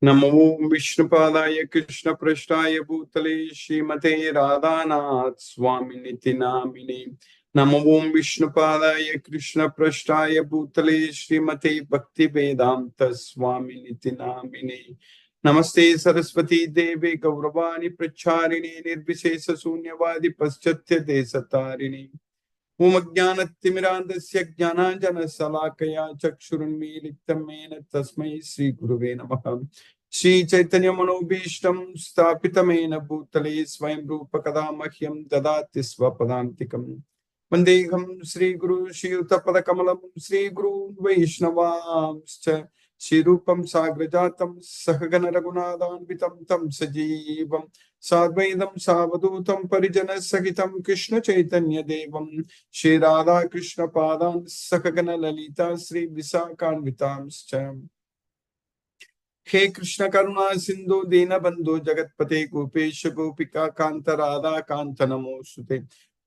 नमो विष्णुपादाय कृष्णपृष्ठाय भूतले श्रीमते राधानाथ स्वामिनिति नामिने। नमो विष्णुपादाय कृष्णपृष्ठाय भूतले श्रीमते भक्तिवेदांत स्वामिनिति नामिने। नमस्ते सरस्वती देवे गौरवाणी प्रचारिणे निर्विशेष शून्यवादी पश्चात्य देशतारिणे। ओम अज्ञानतिमिरान्धस्य ज्ञानाञ्जनशलाकया चक्षुरुन्मीलितं येन तस्मै श्रीगुरुवे नमः। श्रीचैतन्य मनोभीष्टं स्थापितमेन भूतले स्वयं रूप कदा मह्यं ददाति स्वपदान्तिकम्। वन्देऽहं श्रीगुरु श्रीयुतपदकमलं श्रीगुरु वैष्णवांश्च श्रीरूपं साग्रजातं सहगण रघुनाथान्वितं तं सजीवं साद्वैतं सावधूतं परिजनसहितं कृष्ण चैतन्य देवं श्री राधा कृष्ण पादान् सहगण ललिता श्री विशाखान्वितांश्च। हे कृष्ण करुणा सिंधु दीनबंधु जगतपते गोपेश गोपिका कांत राधा कांत नमोस्तुते।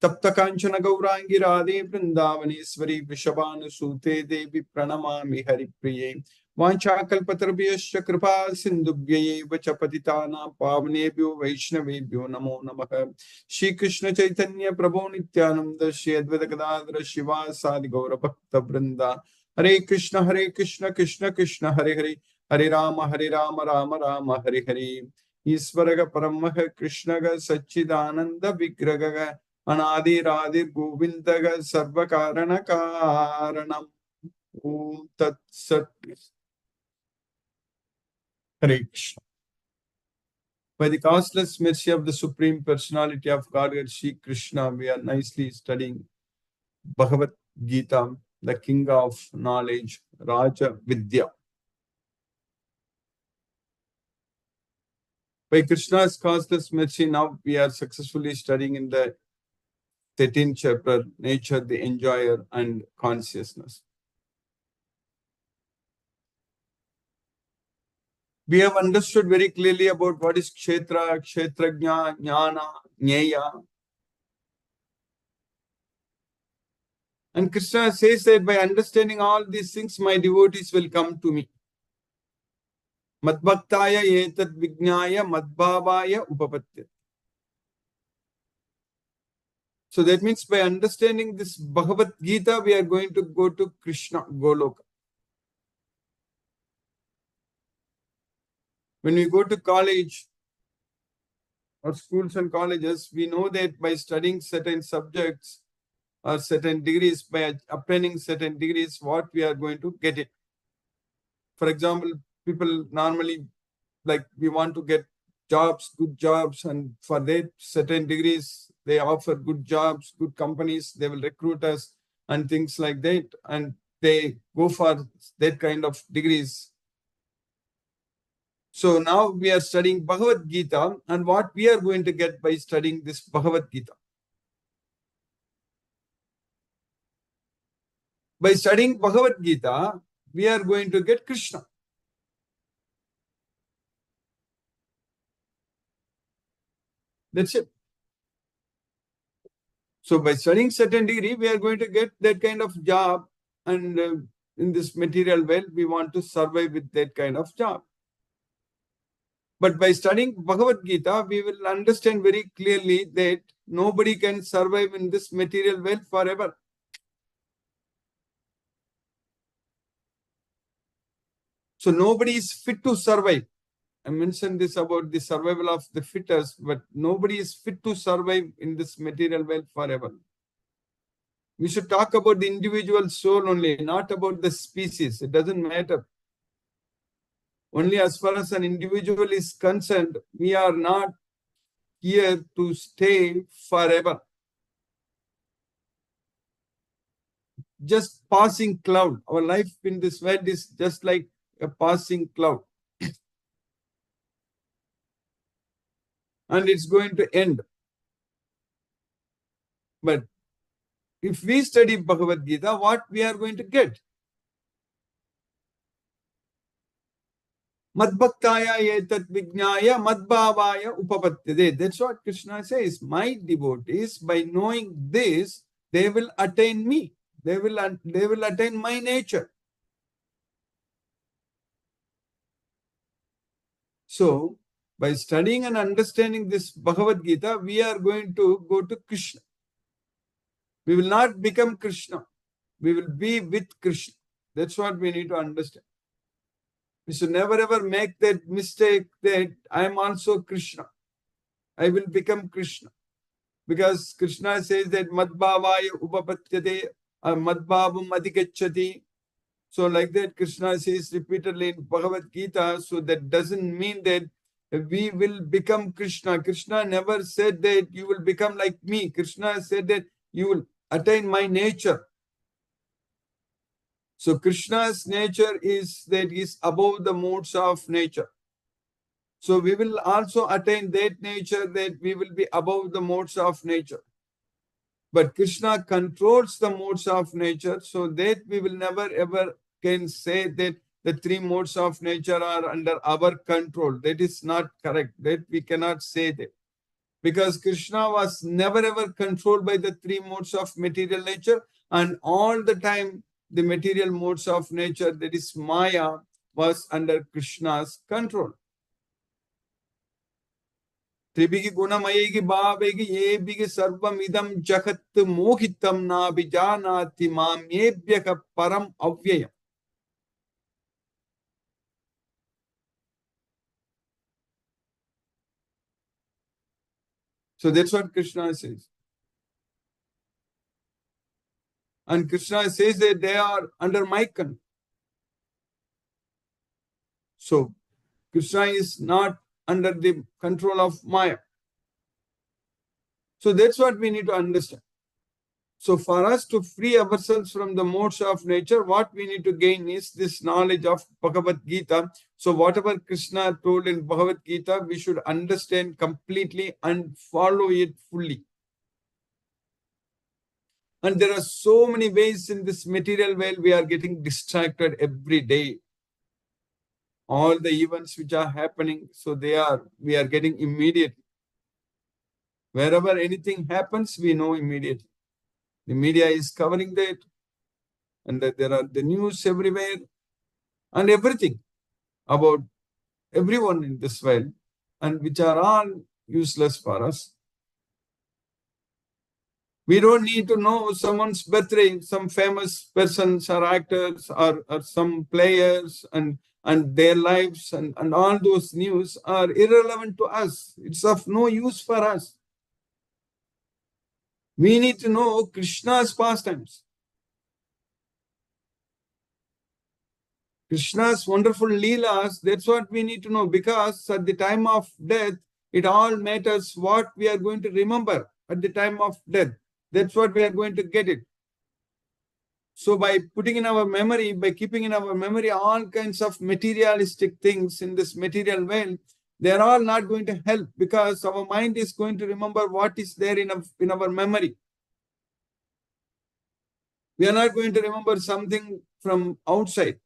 तप्त कांचन गौरांगी राधे वृंदावनेश्वरी वृषभानुसूते देवी प्रणमामि हरिप्रिये। वाञ्छाकल्पतरुभ्यश्च कृपा सिन्धुभ्यैव च पतितानां पावनेभ्यो वैष्णवेभ्यो नमो नमः। श्री कृष्ण चैतन्य प्रभो नित्यानंद श्री अद्वैत गदाधर शिवासादि गौर भक्त वृंदा। हरे कृष्ण कृष्ण कृष्ण हरे हरे, हरे राम राम राम हरे हरे। ईश्वर परम कृष्ण सच्चिदानंद विग्रह अनादिरादि गोविंद सर्व कारण कारणम। ओम तत्सत्। Hare Krishna. By the causeless mercy of the Supreme Personality of Godhead, Sri Krishna, we are nicely studying Bhagavad Gita, the king of knowledge, Raja Vidya. By Krishna's causeless mercy, now we are successfully studying in the 13th chapter, Nature, the Enjoyer, and Consciousness. We have understood very clearly about what is Kshetra, Kshetrajna, Jnana, Jnaya. And Krishna says that by understanding all these things, my devotees will come to me. Madbhaktaya etat vijnaya madbhavaya upapatyate. So that means by understanding this Bhagavad Gita, we are going to go to Krishna Goloka. When we go to college or schools and colleges, we know that by studying certain subjects or certain degrees, by obtaining certain degrees, what we are going to get it. For example, people normally, like, we want to get jobs, good jobs, and for that certain degrees, they offer good jobs, good companies, they will recruit us and things like that, and they go for that kind of degrees. So now we are studying Bhagavad Gita, and what we are going to get by studying this Bhagavad Gita. By studying Bhagavad Gita, we are going to get Krishna. That's it. So by studying certain degree, we are going to get that kind of job, and in this material world, we want to survive with that kind of job. But by studying Bhagavad Gita, we will understand very clearly that nobody can survive in this material world forever. So nobody is fit to survive. I mentioned this about the survival of the fittest, but nobody is fit to survive in this material world forever. We should talk about the individual soul only, not about the species. It doesn't matter. Only as far as an individual is concerned, we are not here to stay forever. Just passing cloud. Our life in this world is just like a passing cloud. And it's going to end. But if we study Bhagavad Gita, what we are going to get? Madbhaktaya etat vijnaya madbhavaya upapatyate. That's what Krishna says. My devotees, by knowing this, they will attain me. They will attain my nature. So, by studying and understanding this Bhagavad Gita, we are going to go to Krishna. We will not become Krishna. We will be with Krishna. That's what we need to understand. We should never ever make that mistake that I am also Krishna. I will become Krishna. Because Krishna says that Madbhavaya Upapatyate, Madbhavam Adhikachati. So like that, Krishna says repeatedly in Bhagavad Gita. So that doesn't mean that we will become Krishna. Krishna never said that you will become like me. Krishna said that you will attain my nature. So Krishna's nature is that he is above the modes of nature. So we will also attain that nature, that we will be above the modes of nature. But Krishna controls the modes of nature, so that we will never ever can say that the three modes of nature are under our control. That is not correct. That we cannot say that. Because Krishna was never ever controlled by the three modes of material nature, and all the time the material modes of nature, that is Maya, was under Krishna's control. त्रिभिः गुणमयैः भावैः येभिः सर्वमिदं जगत् मोहितं नाभिजानाति माम्येभ्यः परम् अव्ययम्. So that's what Krishna says. And Krishna says that they are under my control. So Krishna is not under the control of Maya. So that's what we need to understand. So for us to free ourselves from the modes of nature, what we need to gain is this knowledge of Bhagavad Gita. So whatever Krishna told in Bhagavad Gita, we should understand completely and follow it fully. And there are so many ways in this material world we are getting distracted every day. All the events which are happening, so we are getting immediately. Wherever anything happens, we know immediately. The media is covering that, and there are the news everywhere, and everything about everyone in this world, and which are all useless for us. We don't need to know someone's birthday, some famous persons or actors or some players and their lives and all those news are irrelevant to us. It's of no use for us. We need to know Krishna's pastimes. Krishna's wonderful leelas, that's what we need to know, because at the time of death, it all matters what we are going to remember at the time of death. That's what we are going to get it. So by putting in our memory, by keeping in our memory all kinds of materialistic things in this material world, they are all not going to help, because our mind is going to remember what is there in our memory. We are not going to remember something from outside,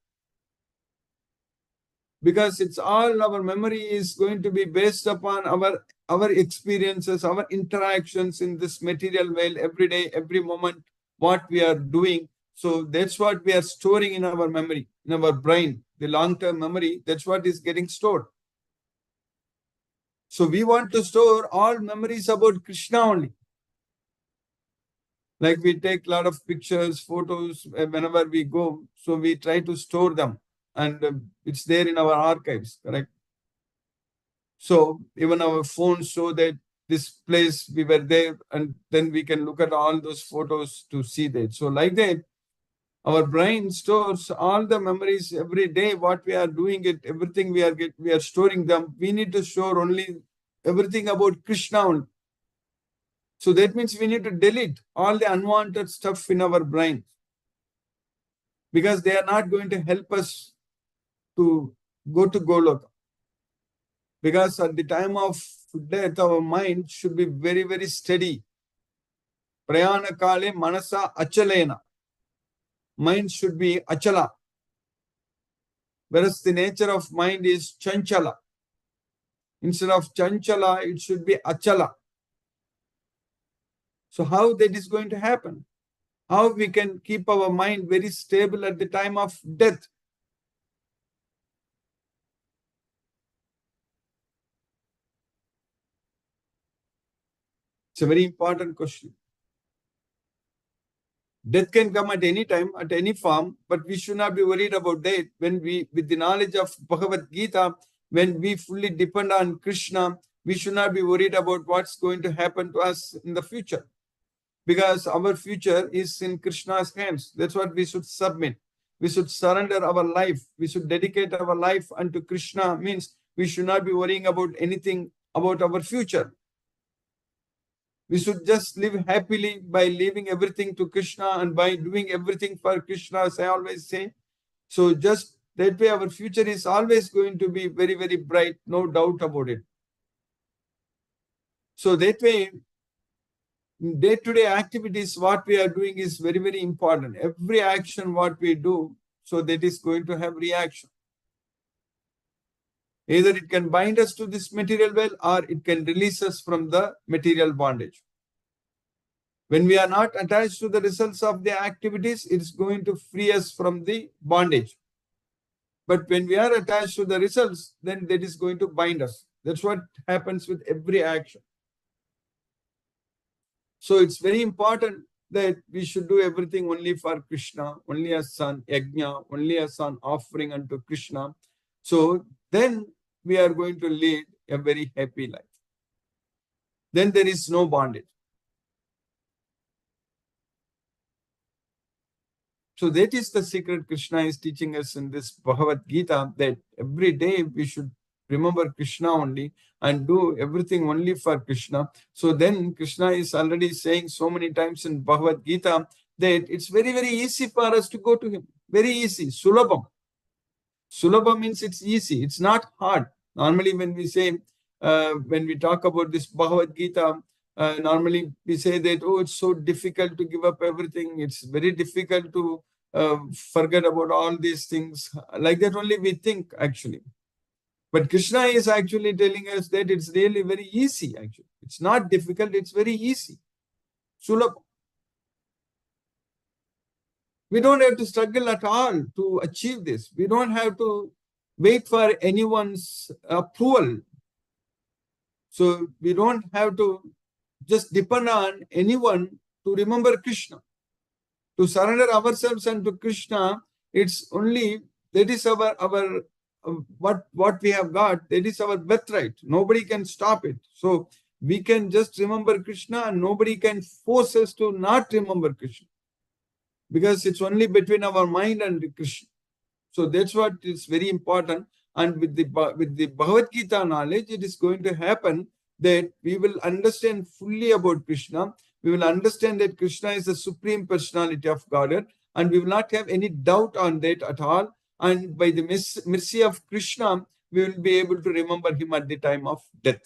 because it's all our memory is going to be based upon our experiences, our interactions in this material world every day, every moment, what we are doing. So that's what we are storing in our memory, in our brain, the long-term memory. That's what is getting stored. So we want to store all memories about Krishna only. Like we take a lot of pictures, photos whenever we go. So we try to store them, and it's there in our archives, correct? So even our phones show that this place we were there, and then we can look at all those photos to see that. So like that, our brain stores all the memories every day, what we are doing it, everything we are storing them. We need to store only everything about Krishna only. So that means we need to delete all the unwanted stuff in our brain, because they are not going to help us to go to Goloka. Because at the time of death, our mind should be very, very steady. Prayana kale manasa achalena. Mind should be achala. Whereas the nature of mind is chanchala. Instead of chanchala, it should be achala. So how that is going to happen? How we can keep our mind very stable at the time of death? It's a very important question. Death can come at any time, at any form, but we should not be worried about that. When we, with the knowledge of Bhagavad Gita, when we fully depend on Krishna, we should not be worried about what's going to happen to us in the future. Because our future is in Krishna's hands. That's what we should submit. We should surrender our life. We should dedicate our life unto Krishna. Means we should not be worrying about anything about our future. We should just live happily by leaving everything to Krishna and by doing everything for Krishna, as I always say. So just that way our future is always going to be very, very bright, no doubt about it. So that way, day-to-day activities, what we are doing is very, very important. Every action what we do, so that is going to have reaction. Either it can bind us to this material well or it can release us from the material bondage. When we are not attached to the results of the activities, it's going to free us from the bondage. But when we are attached to the results, then that is going to bind us. That's what happens with every action. So it's very important that we should do everything only for Krishna, only as an yajna, only as an offering unto Krishna. So then we are going to lead a very happy life. Then there is no bondage. So that is the secret Krishna is teaching us in this Bhagavad Gita, that every day we should remember Krishna only and do everything only for Krishna. So then Krishna is already saying so many times in Bhagavad Gita that it's very, very easy for us to go to him. Very easy. Sulabham. Sulabham means it's easy. It's not hard. Normally when we say, when we talk about this Bhagavad Gita, normally we say that, oh, it's so difficult to give up everything. It's very difficult to forget about all these things. Like that only we think actually. But Krishna is actually telling us that it's really very easy actually. It's not difficult, it's very easy. Sulabh. We don't have to struggle at all to achieve this. We don't have to wait for anyone's approval. So we don't have to just depend on anyone to remember Krishna. To surrender ourselves unto Krishna, it's only, that is our what we have got, that is our birthright. Nobody can stop it. So we can just remember Krishna and nobody can force us to not remember Krishna. Because it's only between our mind and Krishna. So that's what is very important. And with the Bhagavad Gita knowledge, it is going to happen that we will understand fully about Krishna. We will understand that Krishna is the Supreme Personality of Godhead, and we will not have any doubt on that at all. And by the mercy of Krishna, we will be able to remember him at the time of death.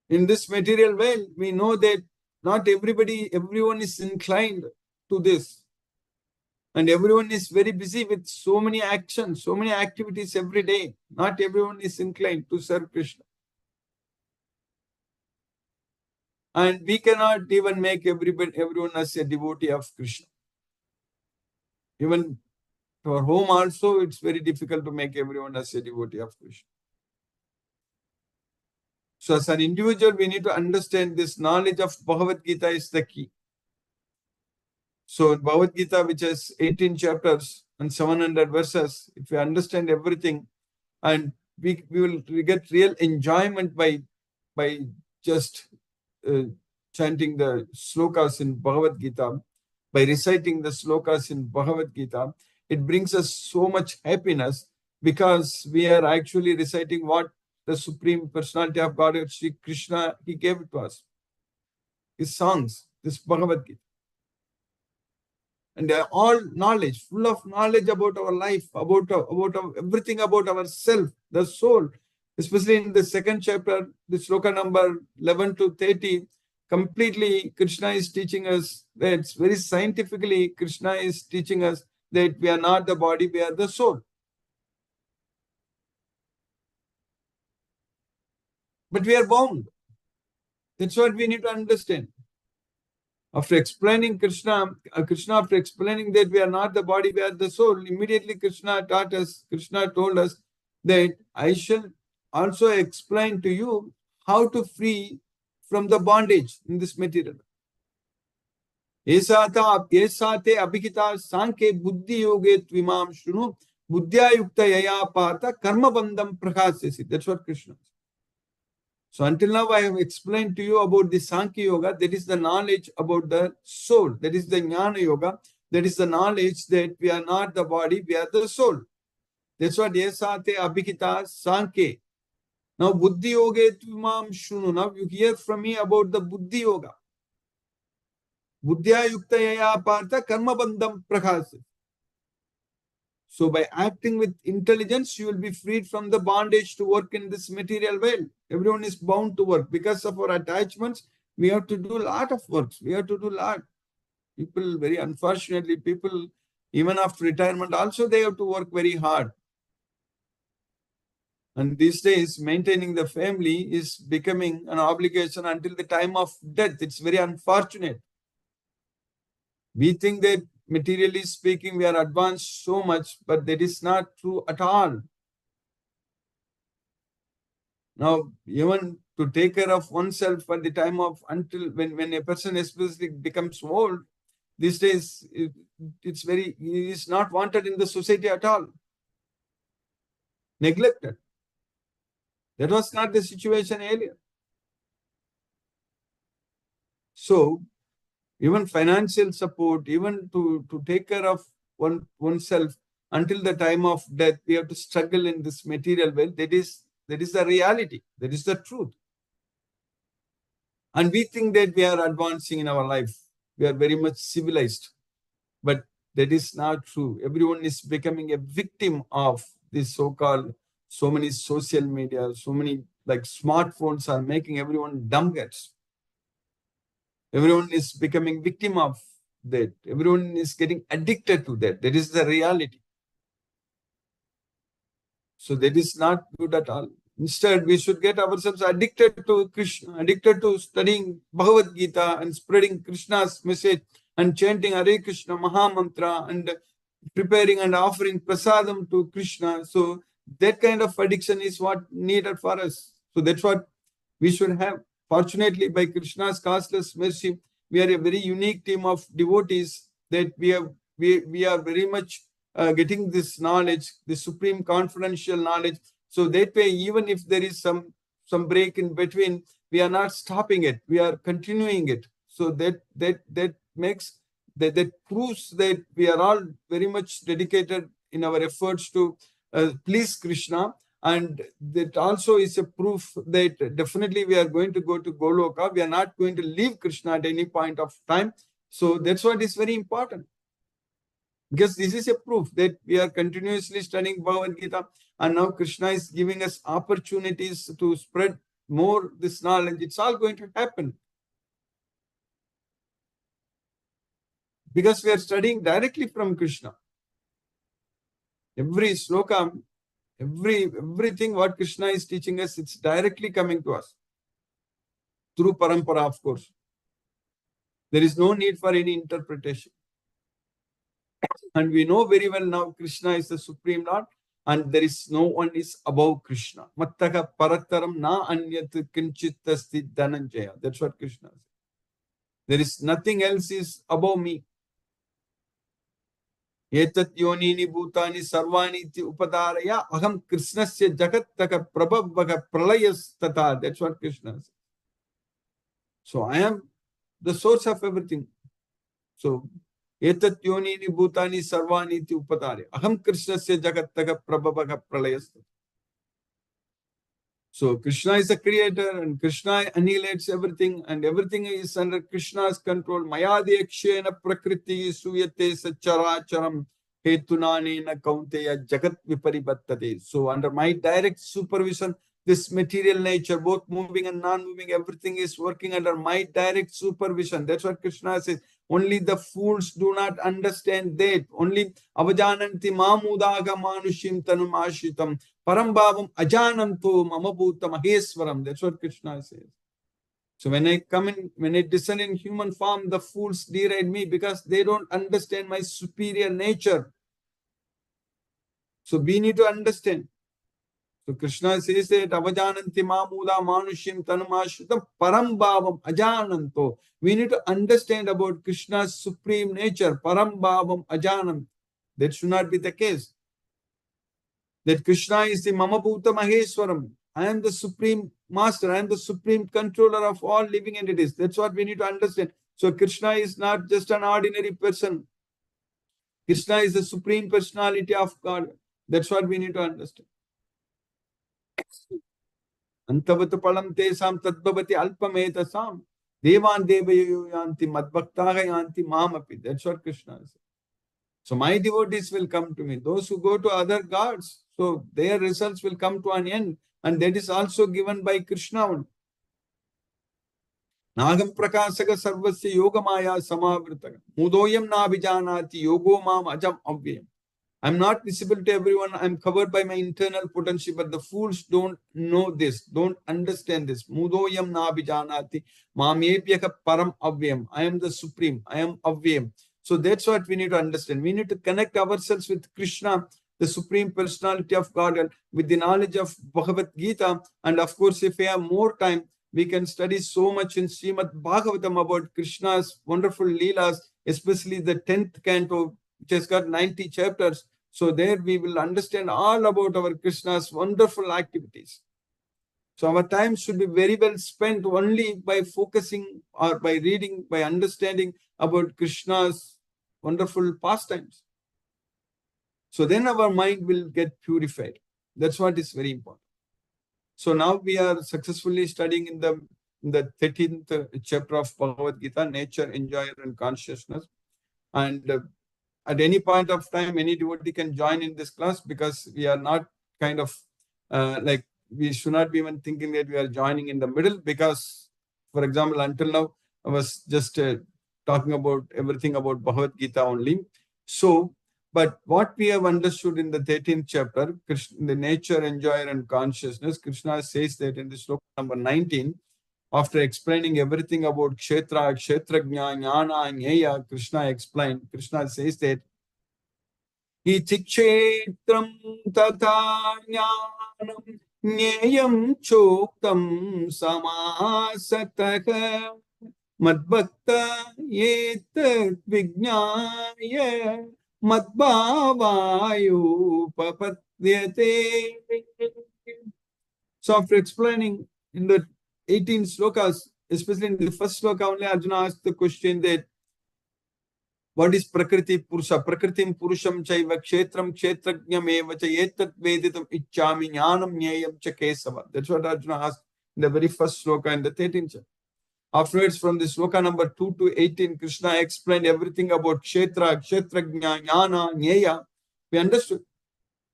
In this material world, we know that not everyone is inclined to this. And everyone is very busy with so many actions, so many activities every day. Not everyone is inclined to serve Krishna. And we cannot even make everyone as a devotee of Krishna. Even to our home also, it's very difficult to make everyone as a devotee of Krishna. So as an individual, we need to understand this knowledge of Bhagavad Gita is the key. So Bhagavad Gita, which has 18 chapters and 700 verses, if we understand everything, and we will get real enjoyment by just chanting the slokas in Bhagavad Gita, by reciting the slokas in Bhagavad Gita, it brings us so much happiness because we are actually reciting what the Supreme Personality of Godhead, Sri Krishna, he gave it to us. His songs, this Bhagavad Gita. And they are all knowledge, full of knowledge about our life, about everything about ourselves, the soul. Especially in the second chapter, the sloka number 11 to 30, completely Krishna is teaching us that very scientifically, Krishna is teaching us that we are not the body, we are the soul. But we are bound. That's what we need to understand. After explaining Krishna after explaining that we are not the body, we are the soul, immediately Krishna told us that I shall also explain to you how to free from the bondage in this material. Esate abhikita sanke buddhi yoge tvimam shunu buddhya yukta yaya partha karma bandham prakasyasi. That's what Krishna says. So until now I have explained to you about the Sankhya Yoga. That is the knowledge about the soul. That is the Jnana Yoga. That is the knowledge that we are not the body, we are the soul. That's what Esate abhikita sanke. Now buddhi yoge tvimam shunu. Now you hear from me about the buddhi yoga. Buddhya yukta yaya partha karma bandham prakhasa. So by acting with intelligence, you will be freed from the bondage to work in this material world. Everyone is bound to work. Because of our attachments, we have to do a lot of works. We have to do a lot. People, very unfortunately, people, even after retirement, also they have to work very hard. And these days, maintaining the family is becoming an obligation until the time of death. It's very unfortunate. We think that materially speaking, we are advanced so much, but that is not true at all. Now, even to take care of oneself at the time of until when a person especially becomes old, these days it's very, he is not wanted in the society at all. Neglected. That was not the situation earlier. So, even financial support, even to take care of oneself until the time of death, we have to struggle in this material world. That is the reality. That is the truth. And we think that we are advancing in our life. We are very much civilized. But that is not true. Everyone is becoming a victim of this so-called, so many social media, so many like smartphones are making everyone dumb gets. Everyone is becoming victim of that. Everyone is getting addicted to that. That is the reality. So that is not good at all. Instead, we should get ourselves addicted to Krishna, addicted to studying Bhagavad Gita and spreading Krishna's message and chanting Hare Krishna Maha Mantra and preparing and offering prasadam to Krishna. So that kind of addiction is what needed for us. So that's what we should have. Fortunately, by Krishna's causeless mercy, we are a very unique team of devotees that we are very much getting this knowledge, the supreme confidential knowledge. So that way, even if there is some break in between, we are not stopping it. We are continuing it. So that makes that proves that we are all very much dedicated in our efforts to please Krishna. And that also is a proof that definitely we are going to go to Goloka. We are not going to leave Krishna at any point of time. So that's what is very important. Because this is a proof that we are continuously studying Bhagavad Gita. And now Krishna is giving us opportunities to spread more this knowledge. It's all going to happen. Because we are studying directly from Krishna. Every sloka, everything what Krishna is teaching us, it's directly coming to us. Through parampara, of course. There is no need for any interpretation. And we know very well now Krishna is the Supreme Lord and there is no one is above Krishna. Mattaka parataram na anyat kinchit asti dhananjaya. That's what Krishna says. There is nothing else is above me. Etat yonini bhutani sarvani iti upadaraya aham krishnasya jagattaka prabhavvaga pralayas tata. That's what Krishna says. So I am the source of everything. So etat yonini bhutani sarvani iti upadaraya aham krishnasya jagattaka prabhavvaga pralayas tata. So Krishna is the creator and Krishna annihilates everything and everything is under Krishna's control. Mayadekshena prakriti suyate sacharacharam hetunanena kaunteya jagat viparibattate. So under my direct supervision, this material nature, both moving and non-moving, everything is working under my direct supervision. That's what Krishna says. Only the fools do not understand that. Only avajananti mamudaga manushim tanum ashitam parambhavam ajananto mamabhuta maheswaram. That's what Krishna says. So when I descend in human form, the fools deride me because they don't understand my superior nature. So we need to understand. So Krishna says that avajananti mamuda manushim tanumashritam param bhavam ajananto. We need to understand about Krishna's supreme nature, param bhavam ajanam. That should not be the case. That Krishna is the Mamabhuta Maheswaram. I am the supreme master. I am the supreme controller of all living entities. That's what we need to understand. So Krishna is not just an ordinary person. Krishna is the supreme personality of God. That's what we need to understand. Antavatu palam tesam tadbhavati alpametasam devan devayo yanti madbhaktaha yanti mamapi. That's what Krishna says. So my devotees will come to me. Those who go to other gods, so their results will come to an end. And that is also given by Krishna. Nagam prakasaka sarvasya yogamaya samavritaka. Mudoyam nabijanati yogo mam ajam avyam. I'm not visible to everyone. I'm covered by my internal potential, but the fools don't know this, don't understand this. Mudoyam nabijanati mamepyaka param avyam. I am the supreme. I am avyam. So that's what we need to understand. We need to connect ourselves with Krishna, the supreme personality of God, and with the knowledge of Bhagavad Gita. And of course, if we have more time, we can study so much in Srimad Bhagavatam about Krishna's wonderful leelas, especially the 10th canto, which has got 90 chapters. So there we will understand all about our Krishna's wonderful activities. So our time should be very well spent only by focusing or by reading, by understanding about Krishna's wonderful pastimes. So then our mind will get purified. That's what is very important. So now we are successfully studying in the 13th chapter of Bhagavad Gita, Nature, Enjoyer, and Consciousness. And at any point of time, any devotee can join in this class, because we are not kind of like, we should not be even thinking that we are joining in the middle, because, for example, until now, I was just talking about everything about Bhagavad Gita only. So, but what we have understood in the 13th chapter, Krishna, the nature, enjoyer, and consciousness, Krishna says that in the sloka number 19, after explaining everything about Kshetra, Kshetrajna, Jnana, Nyeya, Krishna says that Iti Kshetram Tata Jnanam Nyayam Choktam Samasataka Madbhakta Yetat Vijnaya Madbhavayu Papadyate. So after explaining in the 18 slokas, especially in the first sloka only, Arjuna asked the question that what is Prakriti Purusha? Prakritim Purusham Chaiva Kshetram Kshetrajnam Eva Cha Etat Veditam Ichchami Jnanam Nyayam Cha Kesava. That's what Arjuna asked in the very first sloka in the 13th chapter. Afterwards, from the sloka number 2 to 18, Krishna explained everything about Kshetra, Kshetrajna, Jnana, Nyeya. We understood.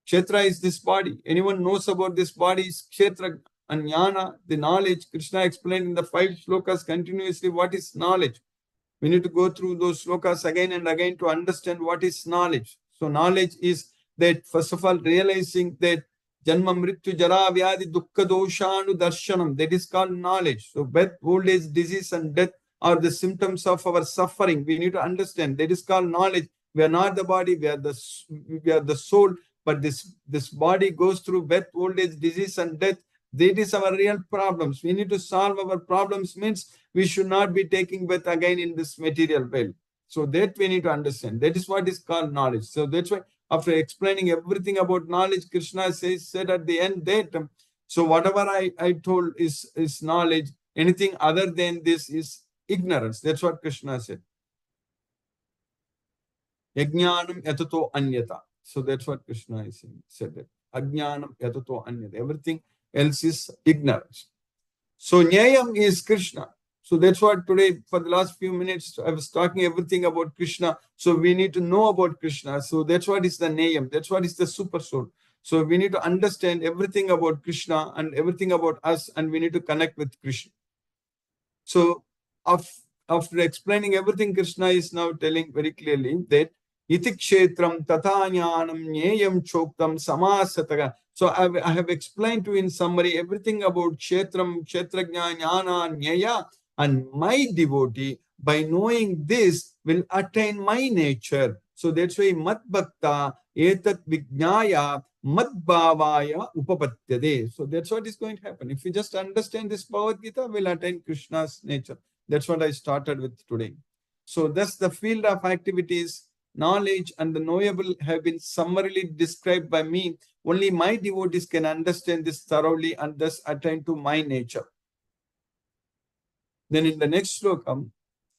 Kshetra is this body. Anyone knows about this body is Kshetra, and Jnana, the knowledge. Krishna explained in the 5 slokas continuously what is knowledge. We need to go through those slokas again and again to understand what is knowledge. So knowledge is that, first of all, realizing that Janma Mrityu Jara Vyadi Dukkha Doshanu Darshanam, that is called knowledge. So birth, old age, disease, and death are the symptoms of our suffering. We need to understand that is called knowledge. We are not the body, we are the soul, but this body goes through birth, old age, disease, and death. That is our real problems. We need to solve our problems, means we should not be taking birth again in this material world. So that we need to understand. That is what is called knowledge. So that's why after explaining everything about knowledge, Krishna said at the end that, so whatever I told is knowledge. Anything other than this is ignorance. That's what Krishna said. Yajnanam yatato anyata. So that's what Krishna is saying, said that. Ajnanam yatato anyata. Everything else is ignorance. So Nyayam is Krishna. So that's what today, for the last few minutes, I was talking everything about Krishna. So we need to know about Krishna. So that's what is the Nyayam. That's what is the super soul. So we need to understand everything about Krishna and everything about us, and we need to connect with Krishna. So after explaining everything, Krishna is now telling very clearly that Iti Kshetram Tata Jnanam Nyayam Choktam Samasataka. So I have explained to you in summary everything about Kshetram, Kshetrajna, Jnana, Nyaya, and my devotee, by knowing this, will attain my nature. So that's why Mat Bhakta etat vijnaya madbhavaya upapatyade. So that's what is going to happen. If we just understand this Bhagavad Gita, we'll attain Krishna's nature. That's what I started with today. So thus the field of activities, knowledge and the knowable have been summarily described by me. Only my devotees can understand this thoroughly and thus attain to my nature. Then in the next slokam,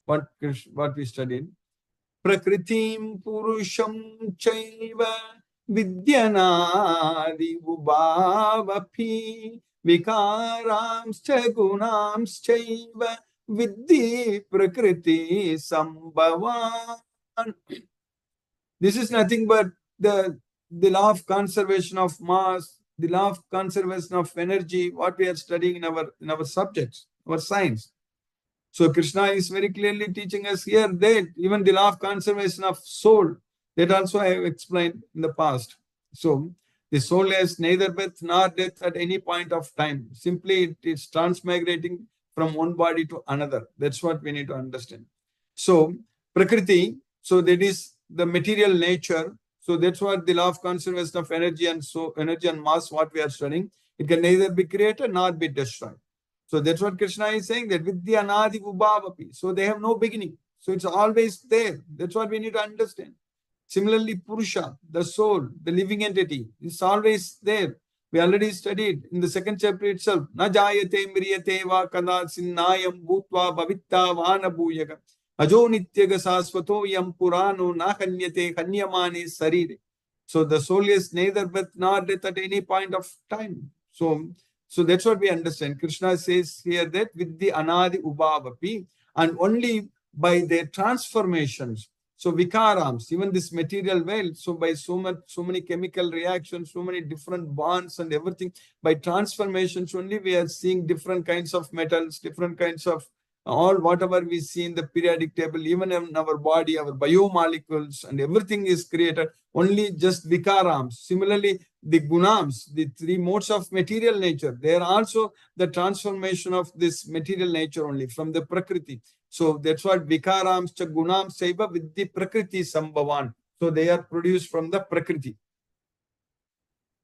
what we studied, Prakritim Purusham Chaiva Vidyanadi Ubhavapi Vikarams Gunams Chaiva Vidhi Prakriti Sambhavan. This is nothing but the law of conservation of mass, the law of conservation of energy, what we are studying in our subjects, our science. So Krishna is very clearly teaching us here that even the law of conservation of soul, that also I have explained in the past. So the soul has neither birth nor death at any point of time. Simply it is transmigrating from one body to another. That's what we need to understand. So Prakriti, so that is the material nature. So that's what the law of conservation of energy and energy and mass, what we are studying. It can neither be created nor be destroyed. So that's what Krishna is saying, that Vidya Anadi Ubhavapi. So they have no beginning. So it's always there. That's what we need to understand. Similarly, Purusha, the soul, the living entity, is always there. We already studied in the second chapter itself. Na jayate mriyate va kada sinnayam bhutva bhavitta vana bhuyaga. Ajo nityaga sasvato yam purano na kanyate kanyamani sarire. So the soul is neither birth nor death at any point of time. So that's what we understand. Krishna says here that with the anadi ubhavapi, and only by their transformations. So vikarams, even this material world, so by so many chemical reactions, so many different bonds and everything, by transformations only we are seeing different kinds of metals, different kinds of all whatever we see in the periodic table, even in our body, our biomolecules and everything is created only just vikarams. Similarly, the gunams, the three modes of material nature, they are also the transformation of this material nature only from the Prakriti. So that's what vikarams cha gunams saiva with the Prakriti sambhavan. So they are produced from the Prakriti.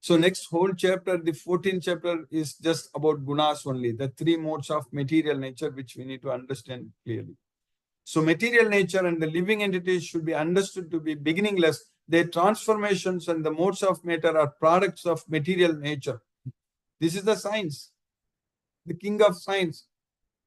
So next whole chapter, the 14th chapter, is just about gunas only, the three modes of material nature, which we need to understand clearly. So material nature and the living entities should be understood to be beginningless. Their transformations and the modes of matter are products of material nature. This is the science, the king of science.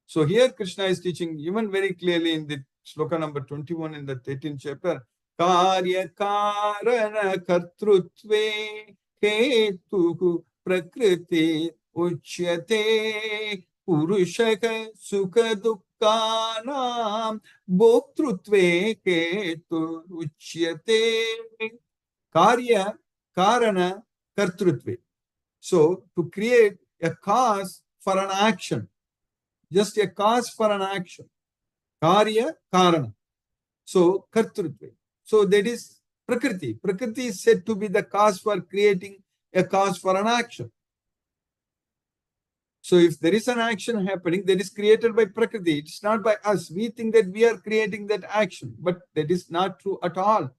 So here Krishna is teaching even very clearly in the sloka number 21 in the 13th chapter. Karya karana kartrutve hetu prakriti uchyate purushaka sukha dukkhanam bhoktrutve hetu uchyate. Karya karana kartrutve. So to create a cause for an action, just a cause for an action. Karya karana. So kartrutve. So that is Prakriti. Prakriti is said to be the cause for creating a cause for an action. So if there is an action happening that is created by Prakriti, it's not by us. We think that we are creating that action, but that is not true at all.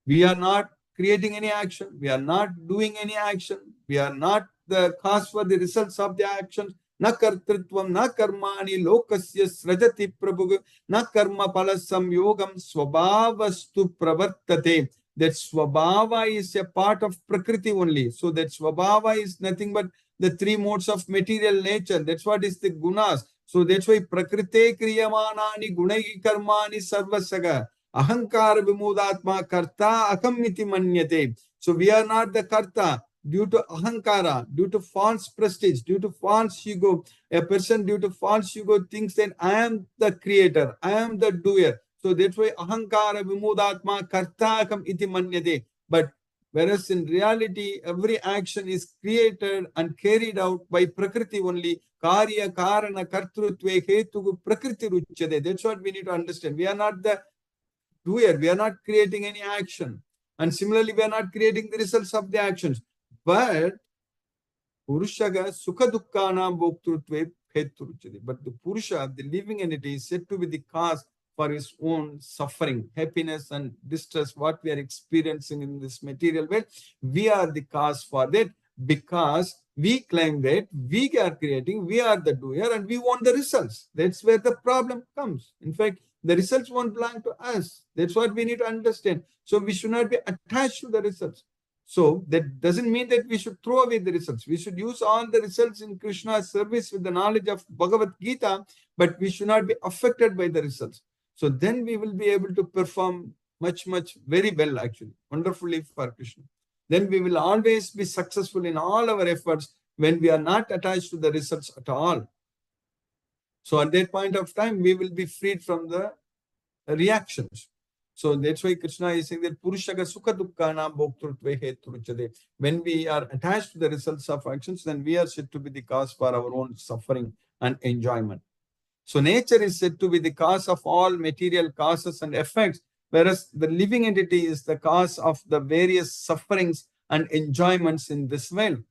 We are not creating any action. We are not doing any action. We are not the cause for the results of the actions. Na kartritvam, na karmani, lokasya srajati prabhu, na karma palasam yogam swabhavastu pravartate. That swabhava is a part of Prakriti only. So that swabhava is nothing but the three modes of material nature. That's what is the gunas. So that's why Prakrite kriyamanani gunai karmani sarvasaga. Ahankara vimudatma karta akamiti manyate. So we are not the karta. Due to ahankara, due to false prestige, due to false ego, a person due to false ego thinks that I am the creator, I am the doer. So that's why ahankara vimudatma kartakam iti manyate. But whereas in reality, every action is created and carried out by Prakriti only. Karya karana kartrutve hetu prakriti ruchyate. That's what we need to understand. We are not the doer. We are not creating any action. And similarly, we are not creating the results of the actions. But Purushaga Sukha Dukkana Bhoktrutve Heturuchade. But the Purusha, the living entity, is said to be the cause for his own suffering, happiness and distress, what we are experiencing in this material world. We are the cause for that because we claim that we are creating, we are the doer, and we want the results. That's where the problem comes. In fact, the results won't belong to us. That's what we need to understand. So we should not be attached to the results. So that doesn't mean that we should throw away the results. We should use all the results in Krishna's service with the knowledge of Bhagavad Gita, but we should not be affected by the results. So then we will be able to perform much, very well, actually, wonderfully for Krishna. Then we will always be successful in all our efforts when we are not attached to the results at all. So at that point of time, we will be freed from the reactions. So that's why Krishna is saying that Purushaga Sukha Dukkana Bhoktrutve Hetruchade. When we are attached to the results of actions, then we are said to be the cause for our own suffering and enjoyment. So nature is said to be the cause of all material causes and effects, whereas the living entity is the cause of the various sufferings and enjoyments in this world.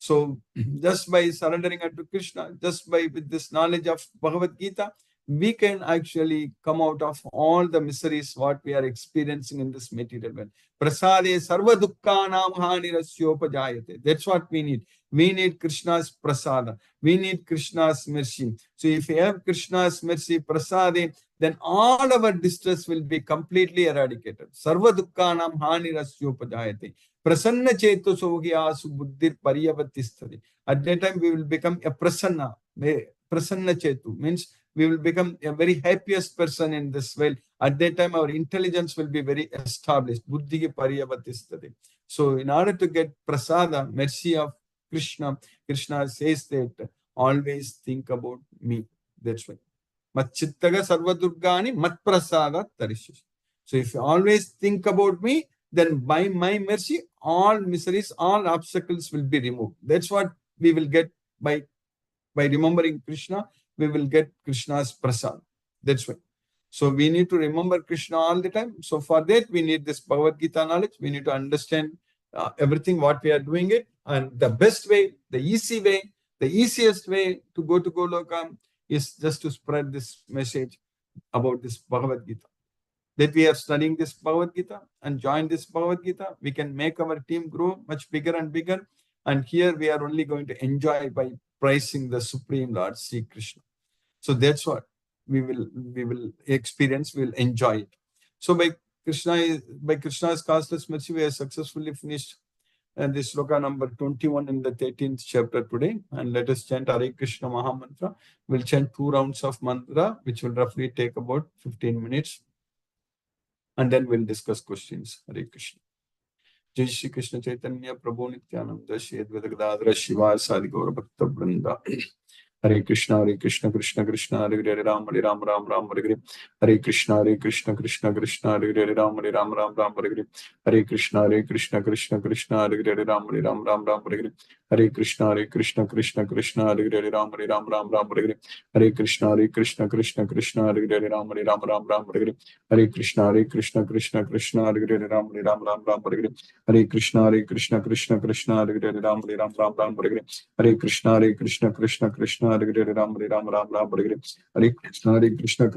So just by surrendering unto Krishna, just by with this knowledge of Bhagavad Gita, we can actually come out of all the miseries what we are experiencing in this material world. Prasade sarva dukkhanam hanirasyopajayate. That's what we need. We need Krishna's prasada. We need Krishna's mercy. So if we have Krishna's mercy, prasade, then all our distress will be completely eradicated. Sarva dukkhanam hanirasyopajayate. Prasanna cheto sogyasu buddhir paryavatistadi. At that time we will become a prasanna. Prasanna chetu means we will become a very happiest person in this world. At that time, our intelligence will be very established. Buddhi paryavatistade. So in order to get prasada, mercy of Krishna, Krishna says that always think about me. That's why. Mat chittaga sarva durgani mat prasada tarishish. So if you always think about me, then by my mercy, all miseries, all obstacles will be removed. That's what we will get by remembering Krishna. We will get Krishna's prasad. That's why. So we need to remember Krishna all the time. So for that, we need this Bhagavad Gita knowledge. We need to understand everything what we are doing it. And the best way, the easy way, the easiest way to go to Goloka is just to spread this message about this Bhagavad Gita. That we are studying this Bhagavad Gita and join this Bhagavad Gita, we can make our team grow much bigger and bigger. And here we are only going to enjoy by praising the Supreme Lord, Sri Krishna. So that's what we will experience, we will enjoy it. So by Krishna's causeless mercy, we have successfully finished this sloka number 21 in the 13th chapter today. And let us chant Hare Krishna Maha Mantra. We'll chant 2 rounds of mantra, which will roughly take about 15 minutes. And then we'll discuss questions. Hare Krishna. Jai Shri Krishna Chaitanya Prabhu Nityananda Shri Advaita Gadadhara Shiva Sadi Gaura Bhakta Vrinda. Hare Krishna Krishna Krishna Hare Hare Ram Ram Ram Hare Hare. Hare Krishna Krishna Krishna Hare Hare Ram Ram Hare Hare. Hare Krishna Krishna Krishna Hare Hare Ram Ram Hare Hare. Hare Krishna Krishna Krishna Hare Hare Ram Ram Hare Hare. Hare Krishna Krishna Krishna Hare Hare Ram Ram Hare Hare. Hare Krishna Krishna Krishna Hare Hare Ram Ram Hare Hare. Hare Krishna Krishna Krishna Hare Hare Ram Hare Hare. Hare Krishna Krishna Hare Hare Ram Hare Hare. Hare Krishna Krishna Krishna Hare Hare Ram Hare Hare. Hare Krishna Krishna Hare Hare Ram Hare Hare. Hare Krishna Krishna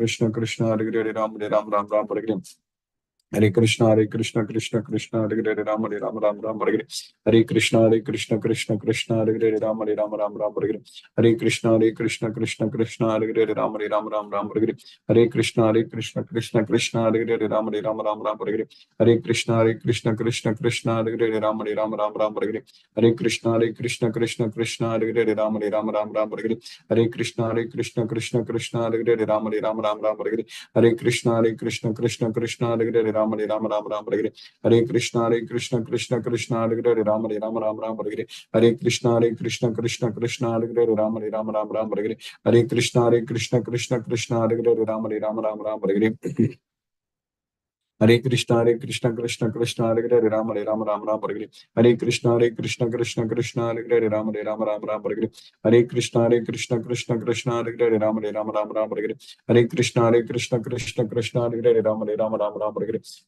Krishna Hare Hare Ram Hare Hare. Hare Krishna Krishna Krishna Hare Hare Ram Hare Hare. Hare Krishna Krishna Krishna Hare Hare Ram Hare Hare. Hare Krishna Krishna Krishna Hare Hare Ram Hare Hare. Hare Krishna Krishna Krishna Hare Hare Ram Hare Hare. Hare Krishna Krishna Krishna Hare Hare Ram Hare Hare. Hare Krishna Krishna Krishna Hare Hare Ram Hare Hare. Hare Krishna Krishna Krishna Hare Hare Ram Hare Hare. Hare Krishna Krishna Krishna Hare Hare Ram Hare Hare. Hare Krishna Krishna Krishna Hare Hare Ram Hare Hare. Hare Krishna Krishna Krishna Hare Hare Ram Hare. Hare Krishna Krishna Krishna Hare Hare Ram Hare. Hare Krishna Krishna Krishna Hare Hare Ram Hare.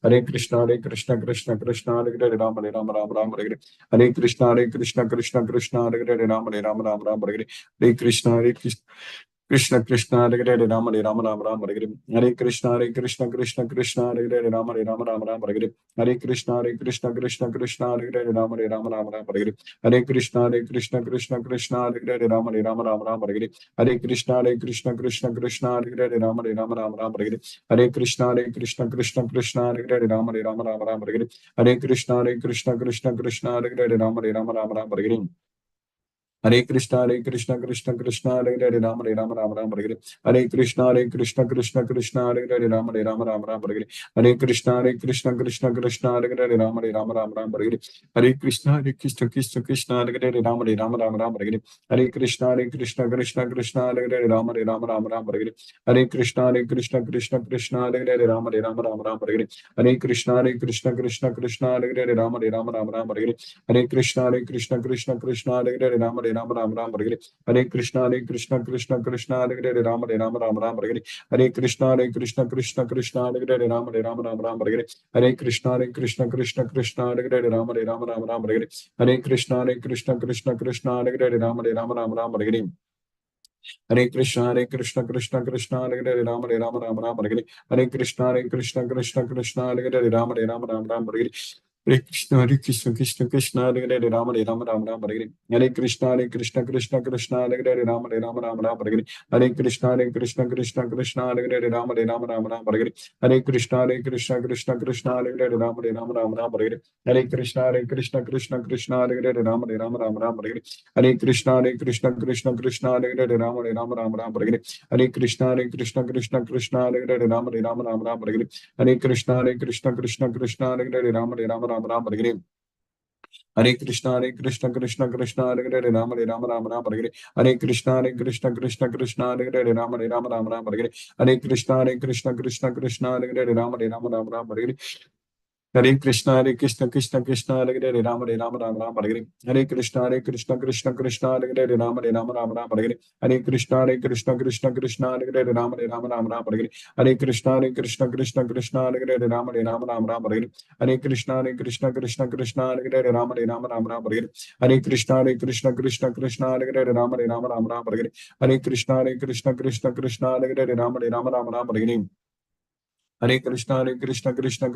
Hare Krishna Krishna Krishna Hare Hare Ram Hare. Hare Krishna Krishna Krishna Hare Hare Ram Hare. Hare Krishna Krishna Krishna Hare Hare Ram Hare. Hare Krishna Krishna Krishna Hare Hare Hare Rama Rama Rama Hare Hare Hare Krishna Krishna Krishna Hare Hare Rama Rama Rama Rama Hare Hare Hare Krishna Krishna Krishna Hare Hare Rama Rama Rama Rama Hare Hare Hare Krishna Krishna Krishna Hare Hare Rama Rama Rama Rama Hare Hare Hare Krishna Krishna Krishna Hare Hare Rama Rama Rama Rama Hare Hare Hare Krishna Krishna Krishna Hare Hare Rama Rama Rama Rama Hare Hare Hare Krishna Krishna Hare Hare Rama Rama Rama Rama Hare Hare Hare Krishna Krishna Hare Hare Rama Rama Rama Rama Hare Hare Krishna Krishna Hare Hare Rama Rama Rama Rama Hare Hare Krishna Krishna Hare Hare Rama Rama Rama Rama Hare Hare Krishna Krishna Hare Hare Rama Rama Rama Rama Hare Hare Krishna Krishna Hare Hare Rama Rama Rama Rama Hare Hare Krishna Krishna Hare Hare Rama Rama Rama Rama Hare Hare Krishna Krishna Hare Hare Rama Rama Rama Rama Hare Hare Krishna Hare Hare Rama Rama Rama Rama Hare Hare Krishna Krishna Hare Hare Rama Rama Rama Rama Hare Hare Krishna Krishna Hare Hare Rama Rama Rama Rama Hare Hare Krishna Krishna Hare Hare Rama Rama Rama Rama Hare Hare Krishna Krishna Hare Hare Rama Rama Rama Rama Hare Hare Krishna Hare Hare Rama Rama Rama Rama Hare Hare Krishna Krishna Hare Hare Rama Rama Rama Rama Hare Hare Krishna Hare Hare Rama Rama Rama Rama Hare Hare Krishna Krishna Hare Hare Rama Rama Rama Rama Hare Hare Krishna Krishna Hare Hare Rama Rama Rama Rama Hare Hare Krishna Krishna Hare Hare Rama Rama Rama Rama Hare Hare Krishna Krishna Hare Hare Rama Rama Rama Rama Hare Hare Krishna Krishna Hare Hare Rama Rama Rama Rama Hare Hare Krishna Krishna Hare Hare Rama Rama Rama Rama Hare Hare Krishna Krishna Hare Hare Rama Rama Rama Rama Hare Hare Krishna Hare Hare Rama Rama Rama Hare Hare Krishna Krishna Hare Hare Rama Rama Rama Rama Hare Hare Krishna Krishna Hare Hare Rama Rama Rama Rama Hare Hare Krishna Krishna Hare Hare Rama Rama Rama Rama Hare Hare Krishna Krishna Hare Hare Rama Rama Rama Rama Hare Hare Krishna Krishna Hare Hare Rama Rama Rama Rama Hare Hare Krishna Krishna Hare Hare Rama Rama Rama Rama Hare Hare Krishna Krishna Hare Hare Rama Rama Rama Rama Hare Hare Krishna Krishna Hare Hare Rama Rama Rama Rama Hare Hare Krishna Krishna Hare Hare Rama Rama Rama Rama Hare Hare Krishna Hare Hare Rama Rama Rama Rama Hare Hare Krishna Krishna Hare Hare Rama Rama Rama Rama Hare Hare Krishna Krishna Hare Hare Rama Rama Rama Rama Hare Hare Krishna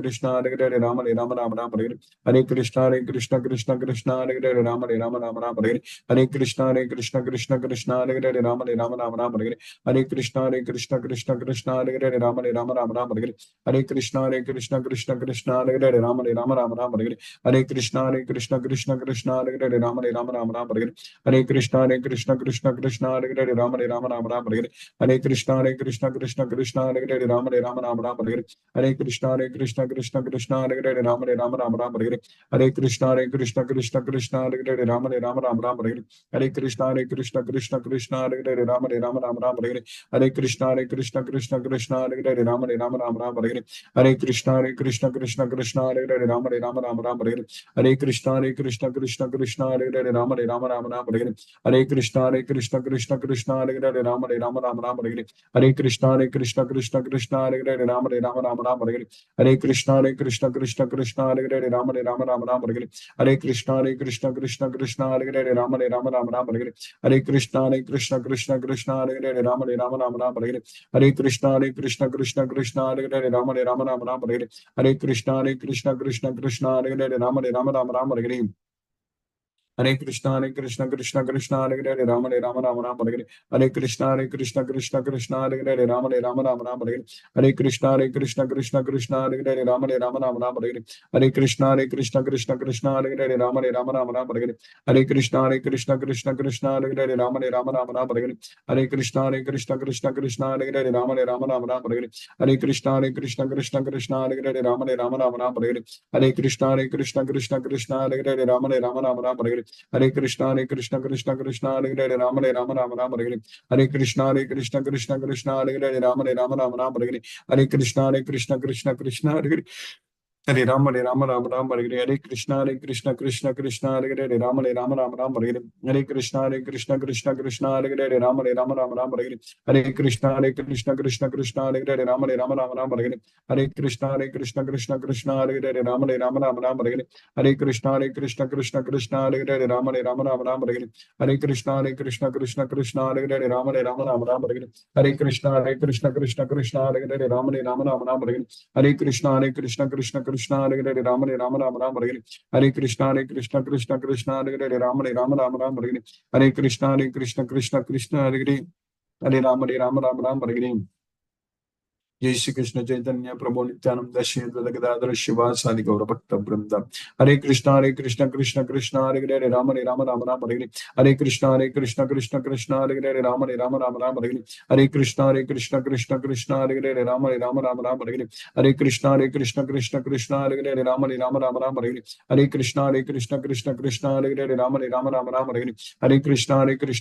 Krishna Hare Hare Rama Rama Rama Rama Hare Hare Krishna Krishna Hare Hare Rama Rama Rama Rama Hare Hare Krishna Krishna Hare Hare Rama Rama Rama Rama Hare Hare Krishna Krishna Hare Hare Rama Rama Rama Rama Hare Hare Krishna Krishna Hare Hare Rama Rama Rama Rama Hare Hare Krishna Krishna Hare Hare Rama Rama Rama Rama Hare Hare Krishna Krishna Hare Hare Rama Rama Rama Rama Hare Hare Krishna Krishna Hare Hare Rama Rama Rama Rama Hare Hare Krishna Krishna Hare Hare Rama Rama Rama Rama Hare Hare Krishna Krishna Hare Hare Rama Rama Rama Rama Hare Hare Krishna Krishna Hare Hare Rama Rama Rama Rama Hare Hare Krishna Krishna Hare Hare Rama Rama Rama Rama Hare Hare Krishna Krishna Hare Hare Rama Rama Rama Rama Hare Hare Krishna Krishna Hare Hare Rama Rama Rama Rama Hare Hare Krishna Krishna Hare Hare Rama Rama Rama Rama Hare Hare Krishna Krishna Hare Hare Rama Rama Rama Rama Hare Hare Krishna Krishna Hare Hare Rama Rama Rama Rama Hare Hare Krishna Krishna Hare Hare Rama Rama Rama Rama Hare Hare Krishna Hare Hare Rama Rama Rama Rama Hare Hare Krishna Krishna Hare Hare Rama Rama Rama Rama Hare Hare Krishna Krishna Hare Hare Rama Rama Rama Rama Hare Hare Krishna Krishna Hare Hare Rama Rama Rama Rama Hare Hare Krishna Krishna Hare Hare Rama Rama Rama Rama Hare Hare Krishna Krishna Hare Hare Rama Rama Rama Rama Hare Hare Krishna Krishna Hare Hare Rama Rama Rama Rama Hare Hare Krishna Krishna Hare Hare Rama Rama Rama Rama Hare Hare Krishna Hare Hare Rama Rama Rama Rama Hare Hare Krishna Krishna Hare Hare Rama Rama Rama Rama Hare Hare Krishna Krishna Hare Hare Hare Rama Rama Rama Hare Krishna Krishna Krishna Hare Rama Rama Hare Krishna Krishna Krishna Hare Rama Rama Hare Krishna Krishna Hare Rama Rama Hare Krishna Krishna Hare Rama Rama Hare Krishna Krishna Hare Rama Rama Hare Krishna Krishna Hare Rama Rama Hare Krishna Krishna Hare Rama Hare Krishna Hare Rama Hare Krishna Hare Rama Hare Krishna Hare Hare जय श्री कृष्ण चैतन्य प्रभु नित्यानंद श्री अद्वैत गदाधर शिवासादि गौर भक्त वृंद हरे कृष्ण कृष्ण कृष्ण हरे हरे राम राम हरे हरे कृष्ण कृष्ण हरे हरे राम राम हरे हरे कृष्ण कृष्ण हरे हरे राम राम हरे हरे कृष्ण कृष्ण हरे हरे राम राम हरे हरे कृष्ण कृष्ण हरे हरे राम राम हरे हरे कृष्ण कृष्ण हरे हरे राम राम हरे हरे कृष्ण हरे हरे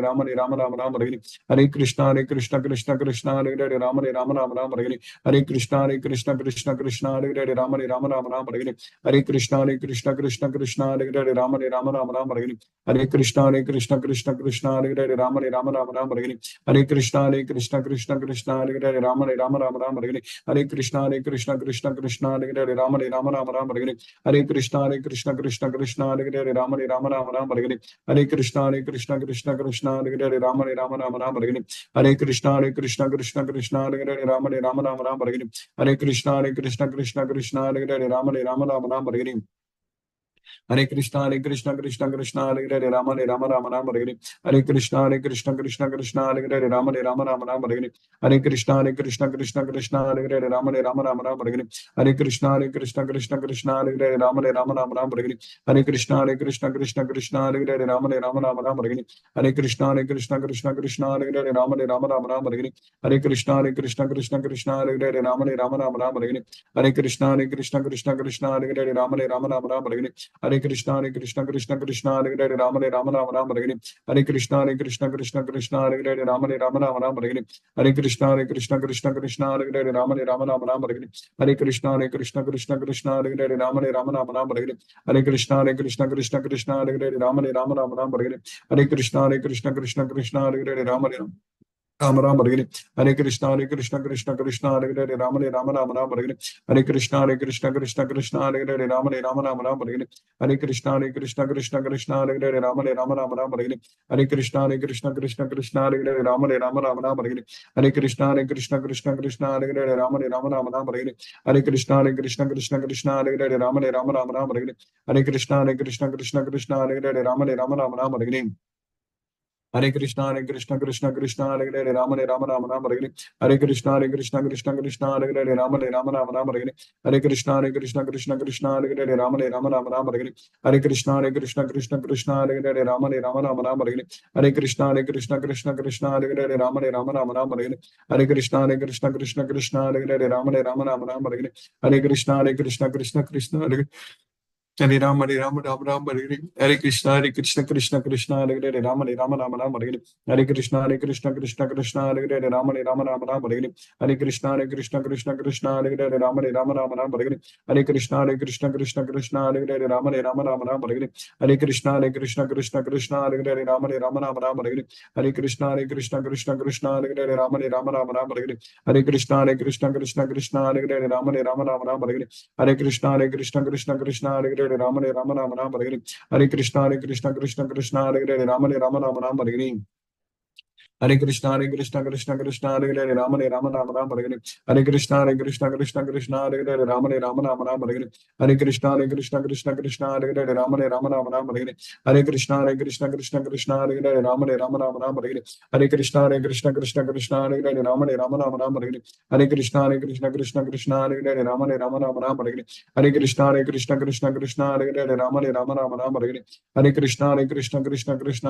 राम हरे कृष्ण हरे राम हरे कृष्ण हरे हरे राम हरे कृष्ण हरे हरे राम हरे कृष्ण हरे हरे राम हरे कृष्ण हरे हरे राम हरे कृष्ण हरे हरे राम हरे कृष्ण हरे हरे राम हरे कृष्ण हरे हरे राम हरे कृष्ण हरे हरे राम हरे हरे कृष्ण हरे हरे राम राम हरे कृष्ण कृष्ण हरे हरे राम हरे हरे कृष्ण कृष्ण हरे हरे राम हरे कृष्ण कृष्ण हरे हरे राम हरे कृष्ण कृष्ण हरे हरे राम हरे कृष्ण कृष्ण हरे हरे राम हरे कृष्ण कृष्ण हरे हरे राम हरे कृष्ण हरे हरे राम हरे कृष्ण हरे हरे राम हरे कृष्ण कृष्ण हरे हरे राम हरे कृष्ण कृष्ण हरे हरे राम हरे कृष्ण कृष्ण हरे हरे राम हरे कृष्ण कृष्ण हरे हरे राम हरे कृष्ण कृष्ण हरे हरे राम राम हरे कृष्ण हरे हरे राम हरे कृष्ण हरे हरे राम हरे कृष्ण हरे हरे राम हरे कृष्ण हरे हरे राम हरे कृष्ण हरे हरे राम हरे कृष्ण हरे हरे राम हरे कृष्ण हरे हरे राम हरे कृष्ण हरे हरे राम हरे कृष्ण हरे हरे राम हरे कृष्ण हरे हरे राम हरे कृष्ण हरे हरे राम हरे कृष्ण हरे हरे राम हरे कृष्ण हरे हरे राम हरे कृष्ण हरे हरे राम हरे कृष्ण हरे हरे राम हरे कृष्ण हरे हरे राम हरे Krishna Hare Hare Hare Krishna Hare Hare Hare Krishna Hare Hare Hare Krishna Hare Hare Hare Krishna Hare Hare Hare Krishna Hare Hare Hare Krishna Hare Hare Hare Hare Krishna Hare Hare Hare Krishna Hare Hare Hare Krishna Hare Hare Hare Krishna Hare Hare Hare Krishna Hare Hare Hare Krishna Hare Hare Hare Krishna Hare Hare Hare Krishna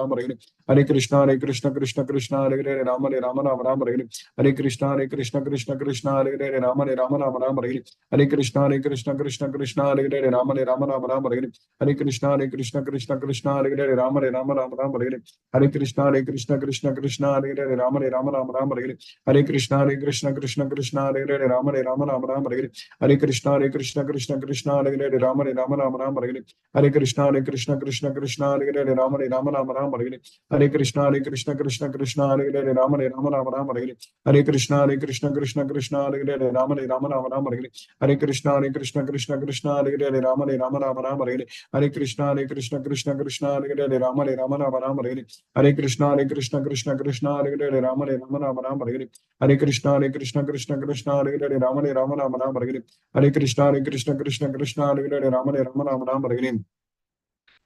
Hare Hare Hare Krishna Krishna Krishna Hare Hare Rama Rama Rama Rama Hare Hare Krishna Krishna Krishna Hare Hare Rama Rama Rama Rama Hare Hare Krishna Krishna Krishna Hare Hare Rama Rama Rama Rama Hare Hare Krishna Krishna Krishna Hare Hare Rama Rama Rama Rama Hare Hare Krishna Krishna Krishna Hare Hare Rama Rama Rama Rama Hare Hare Krishna Krishna Krishna Hare Hare Rama Rama Rama Rama Hare Hare Krishna Krishna Krishna Hare Hare Rama Rama Rama Rama Hare Hare Krishna Krishna Krishna Hare Hare Rama Rama Rama Rama Hare Hare Krishna Krishna Krishna Hare Hare Rama Rama Rama Rama Hare Hare Krishna Krishna Krishna Hare Hare Rama Rama Rama Rama Hare Hare Krishna Krishna Krishna Hare Hare Rama Rama Rama Rama Hare Hare Krishna Krishna Krishna Hare Hare Rama Rama Rama Rama Hare Hare Krishna Krishna Krishna Hare Hare Rama Rama Rama Rama Hare Hare Krishna Krishna Krishna Hare Hare Rama Rama Rama Rama Hare Hare Krishna Krishna Krishna Hare Hare Rama Rama Rama Rama Hare Hare Krishna Krishna Hare Hare Rama Rama Rama Rama Hare Hare Krishna Krishna Krishna Hare Hare Rama Rama Rama Rama Hare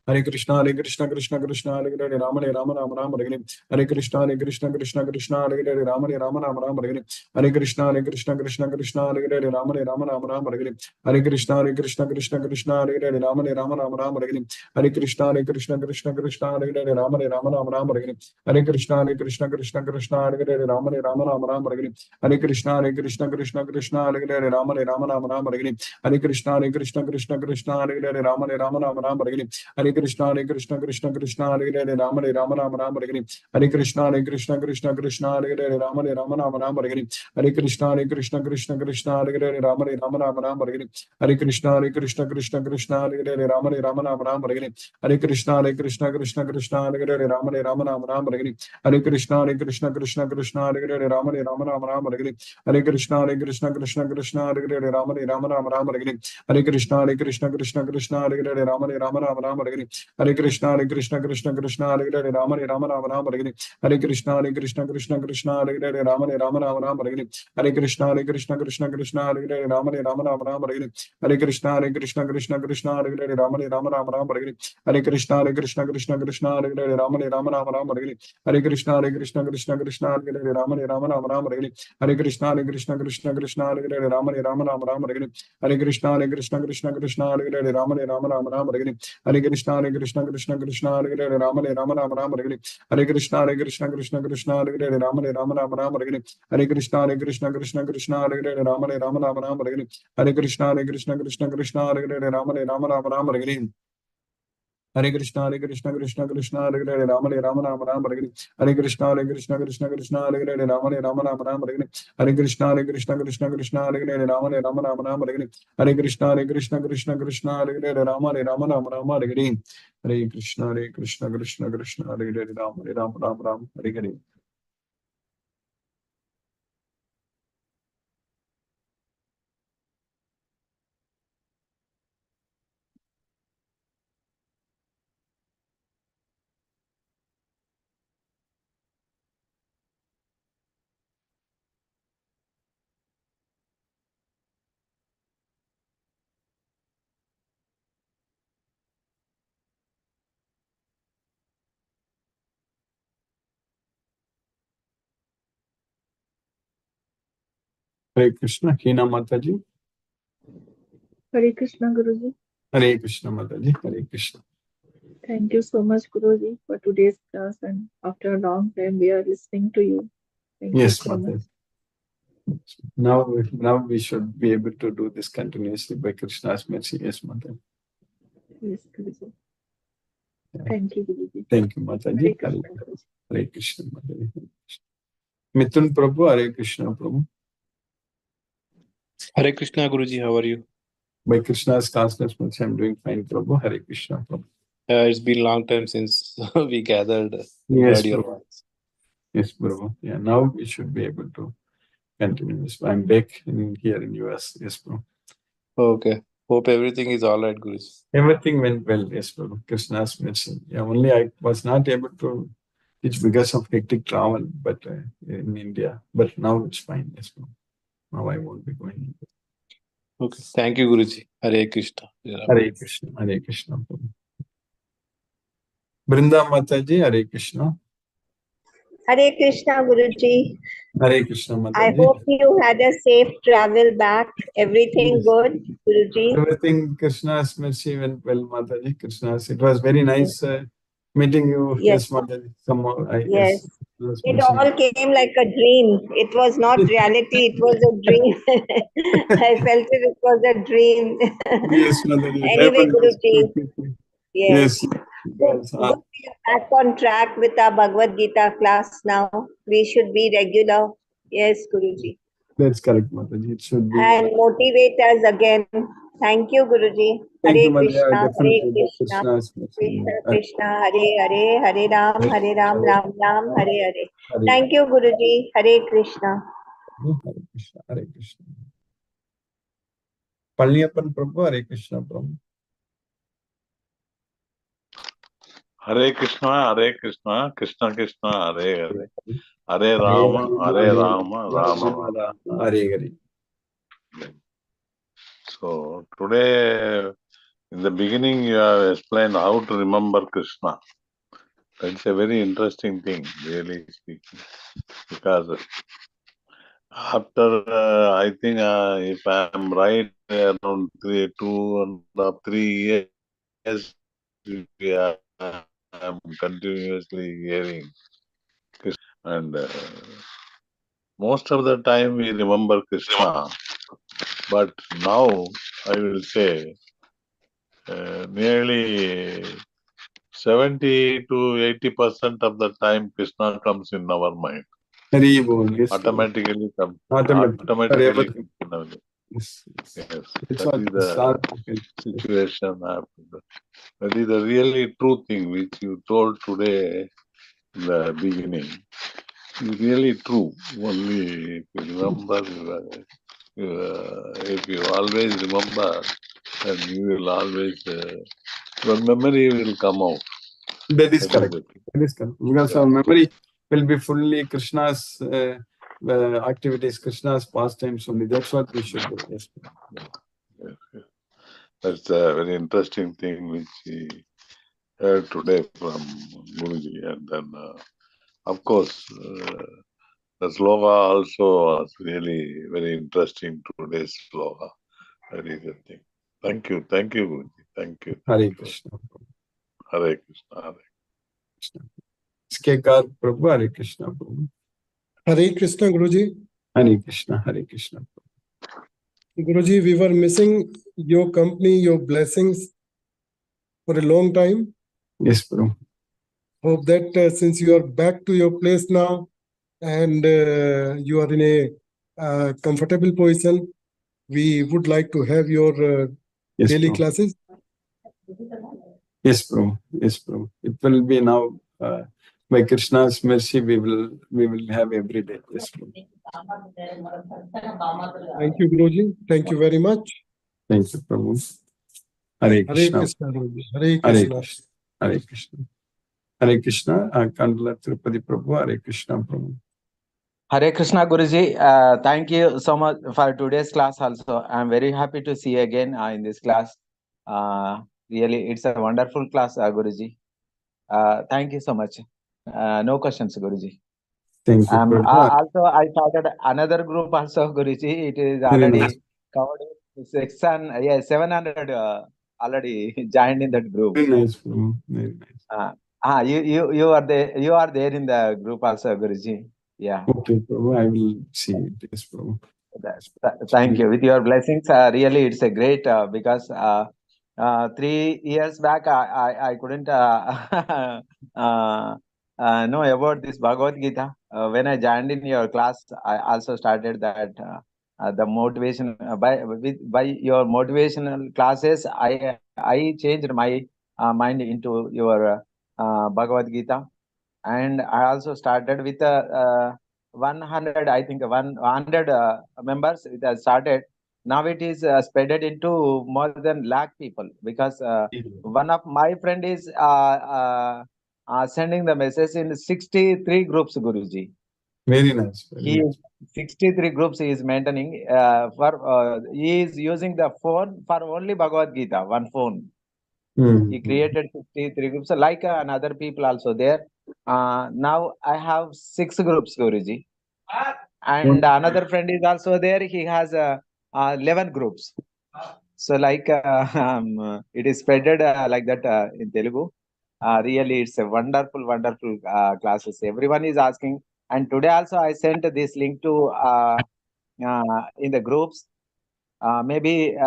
Hare Krishna Krishna Krishna Hare Hare Rama Rama Rama Rama Hare Hare Krishna Krishna Krishna Hare Hare Rama Rama Rama Rama Hare Hare Krishna Krishna Krishna Hare Hare Rama Rama Rama Rama Hare Hare Krishna Krishna Krishna Hare Hare Rama Rama Rama Rama Hare Hare Krishna Krishna Krishna Hare Hare Rama Rama Rama Rama Hare Hare Krishna Krishna Krishna Hare Hare Rama Rama Rama Rama Hare Hare Krishna Krishna Hare Hare Rama Rama Rama Rama Hare Hare Krishna Krishna Krishna Hare Hare Rama Rama Rama Rama Hare Hare Krishna Krishna Krishna Hare Hare Rama Rama Rama Rama Hare Hare Krishna Krishna Krishna Hare Hare Rama Rama Rama Rama Hare Hare Krishna Krishna Krishna Hare Hare Rama Rama Rama Rama Hare Hare Krishna Krishna Krishna Hare Hare Rama Rama Rama Rama Hare Hare Krishna Krishna Krishna Hare Hare Rama Rama Rama Rama Hare Hare Krishna Krishna Krishna Hare Hare Rama Rama Rama Rama Hare Hare Krishna Krishna Krishna Hare Hare Rama Rama Rama Rama Hare Hare Krishna Krishna Krishna Hare Hare Rama Rama Rama Rama Hare Hare Krishna Krishna Krishna Hare Hare Rama Rama Rama Rama Hare Hare Krishna Krishna Krishna Hare Hare Rama Rama Rama Rama Hare Hare Krishna Krishna Krishna Hare Hare Rama Rama Rama Rama Hare Hare Krishna Krishna Krishna Hare Hare Rama Rama Rama Rama Hare Hare Krishna Krishna Krishna Hare Hare Rama Rama Rama Rama Hare Hare Krishna Krishna Krishna Hare Hare Rama Rama Rama Rama Hare Hare Krishna Krishna Krishna Hare Hare Rama Rama Rama Rama Hare Hare Krishna Krishna Hare Hare Rama Rama Rama Rama Hare Hare Krishna Krishna Hare Hare Rama Rama Rama Rama Hare Hare Krishna Krishna Hare Hare Rama Rama Rama Rama Hare Hare Krishna Krishna Hare Hare Rama Rama Rama Rama Hare Hare Krishna Krishna Hare Hare Rama Rama Rama Rama Hare Hare Krishna Krishna Hare Hare Rama Rama Rama Rama Hare Hare Krishna Krishna Hare Hare Rama Rama Rama Rama Hare Hare Krishna Krishna Hare Hare Rama Rama Rama Rama Hare Hare Hare Krishna, Hina Mataji. Hare Krishna, Guruji. Hare Krishna Mataji, Hare Krishna. Thank you so much, Guruji, for today's class. And after a long time, we are listening to you. Thank you so much. Now we should be able to do this continuously by Krishna's mercy. Yes, Mataji. Yes, Guruji. Thank you, Guruji. Thank you, Mataji. Hare Krishna, Mataji. Mithun Prabhu, Hare Krishna, Prabhu. Hare Krishna, Guruji. How are you? By Krishna's consciousness mercy, I'm doing fine, Prabhu. Hare Krishna, Prabhu. It's been a long time since we gathered. Yes, your Prabhu. voice. Yes, Prabhu. Yeah, now we should be able to continue this. I'm back here in US. Yes, Prabhu. Okay. Hope everything is all right, Guruji. Everything went well, yes, Prabhu. Krishna's mercy. Yeah, only I was not able to teach because of hectic travel, but in India. But now it's fine, yes, Prabhu. Now I won't be going. Okay. Thank you, Guruji. Hare Krishna. Hare Krishna. Hare Krishna, Prabhu. Brinda Mataji, Hare Krishna. Hare Krishna, Guruji. Hare Krishna, Mataji. I hope you had a safe travel back. Everything good, Guruji? Everything, Krishna's mercy went well, Mataji. Krishna's. It was very nice Meeting you, Yes. yes, Mataji. Somehow, Yes. was It missing. all came like a dream. It was not reality, it was a dream. I felt it was a dream. Yes, Mataji. It Anyway, happened just Guruji, quickly. yes. Yes. Good, Yes. good we are back on track with our Bhagavad Gita class now. We should be regular. Yes, Guruji. That's correct, Mataji. It should be. And motivate us again. Thank you, Guruji. Thank you, Hare Mataji. Krishna, Hare Definitely. The Krishna, Krishna's Krishna message. Krishna, Hare Hare, Hare Ram, Ram Ram, Hare Hare. Hare Thank you, Guruji. Hare Krishna. Krishna. Hare Krishna. Palniappan Prabhu, Hare Krishna Prabhu. Hare Krishna, Krishna Krishna, Hare Hare. Hare Hare Rama, Hare Hare Rama, Rama Rama. Hare Hare. So today, in the beginning, you have explained how to remember Krishna. That's a very interesting thing, really speaking, because after I think if I am right, around 2.5, 3 years, we are I'm continuously hearing Krishna, and most of the time we remember Krishna, but now I will say nearly 70 to 80% of the time Krishna comes in our mind. Hare Bol. Yes, Prabhu. Automatically comes. Automatic. Automatically comes in our mind. Yes. Yes, It's that what is the the start. situation happened. That is the really true thing which you told today in the beginning. It's really true. Only if you remember, if you always remember, then you will always, your memory will come out. That is That is correct. the thing. That is correct. Because our memory will be fully Krishna's activities, Krishna's pastimes only. That's what we should do. Yes. Yes, yes. That's a very interesting thing which we heard today from Guruji. And then, of course, the sloga also was really very interesting, today's sloga. That is the thing. Thank you, Guruji. Thank you. Hare Krishna. Hare Krishna. Hare Krishna. Skekar Prabhu, Hare Krishna Prabhu. Hare Krishna, Guruji. Hare Krishna, Hare Krishna. Guruji, we were missing your company, your blessings for a long time. Yes, Prabhu. Hope that since you are back to your place now and you are in a comfortable position, we would like to have your Yes, daily Prabhu. classes. Yes, Prabhu. Yes, Prabhu. It will be now by Krishna's mercy. We will have every day. Yes, Prabhu. Thank you, Guruji. Thank you very much. Thank you, Prabhu. Hare Krishna. Hare Krishna, Guruji. Hare Hare Krishna. Krishna. Hare Krishna. Hare Krishna. Kandla Tirupati Prabhu. Hare Krishna Prabhu. Hare Krishna Guruji, thank you so much for today's class also. I'm very happy to see you again in this class. Really, it's a wonderful class, Guruji. Thank you so much. No questions, Guruji. Thank you, Prabhu. Also, I started another group also, Guruji. It is already nice. covered with 700 already joined in that group. Very nice, Prabhu. Very nice. You are there in the group also, Guruji. Yeah. Okay, Prabhu. I will see it. Yes, Prabhu. Thank you. With your blessings, really, it's a great because 3 years back, I couldn't know about this Bhagavad Gita. When I joined in your class, I also started that the motivation by your motivational classes. I changed my mind into your Bhagavad Gita, and I also started with 100, I think 100 members. It has started. Now it is spreaded into more than lakh people because one of my friend is sending the message in 63 groups, Guruji. Very nice. He 63 groups he is maintaining he is using the phone for only Bhagavad Gita, one phone. He created 63 groups, like another people also there. Now I have 6 groups, Guruji. And another friend is also there. He has 11 groups. So like it is spreaded like that in Telugu. Really, it's a wonderful, wonderful classes. Everyone is asking, and today also I sent this link to in the groups. Maybe they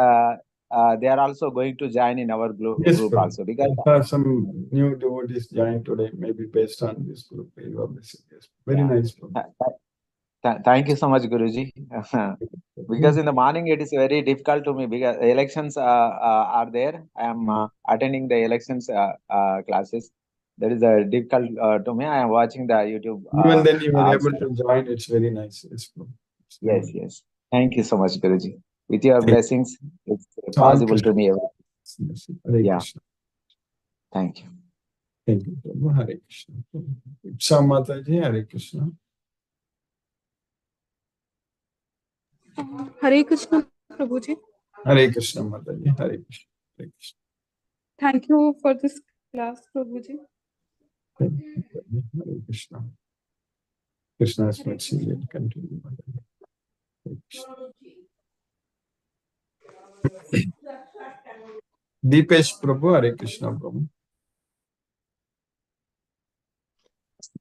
are also going to join in our Yes, group Prabhu. also, because There are some new devotees joined today, maybe based on this group. You are missing. Yes. Very yeah. nice, Prabhu. Thank you so much, Guruji. Because in the morning it is very difficult to me because elections are there. I am attending the elections classes. That is difficult to me. I am watching the YouTube. Even then, you were Also. able to join. It's very nice. Yes, Prabhu. It's very Yes, yes. Thank you so much, Guruji. With your Thank- blessings, it's It's all possible to me. Yes, Hare Yeah. Krishna. Thank you. Thank you, Prabhu. Hare Krishna. Ipsa Mataji, Hare Krishna. Hare Krishna, Prabhuji. Hare Krishna Mataji, Hare Krishna. Hare Krishna. Thank you for this class, Prabhuji. Thank you, Prabhu. Hare Krishna. Krishna's mercy will continue. Mataji. Hare Krishna. Deepesh Prabhu, Hare Krishna Prabhu.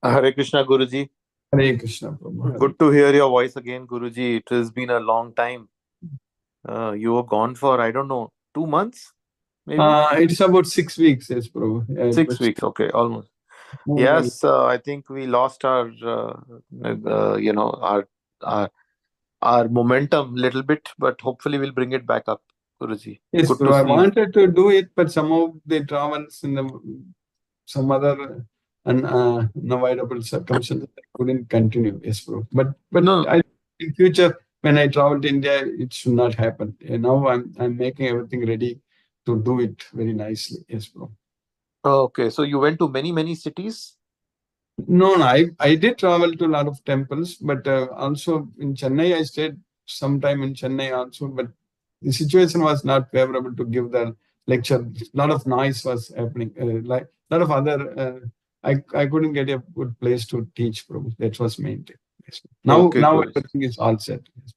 Hare Krishna, Guruji. Hare Krishna Prabhu. Hare Good to hear your voice again, Guruji. It has been a long time. You were gone for, I don't know, 2 months? Maybe? It's about 6 weeks, yes, Prabhu. Yeah, 6 weeks, okay, almost. more than- Yes, I think we lost our, our momentum little bit, but hopefully we'll bring it back up, Guruji. Yes, Good Prabhu. to I see you. wanted to do it, but somehow the travels in some other unavoidable circumstances, I couldn't continue. Yes, Prabhu. But No. in future, when I travel to India, it should not happen. And now I'm making everything ready to do it very nicely. Yes, Prabhu. Okay, so you went to many cities? No, I did travel to a lot of temples, but also in Chennai, I stayed sometime in Chennai also, but the situation was not favorable to give the lecture. A lot of noise was happening, like a lot of other. I couldn't get a good place to teach, Prabhu. That was main thing. Yes. Now Guruji. everything is all set. Yes,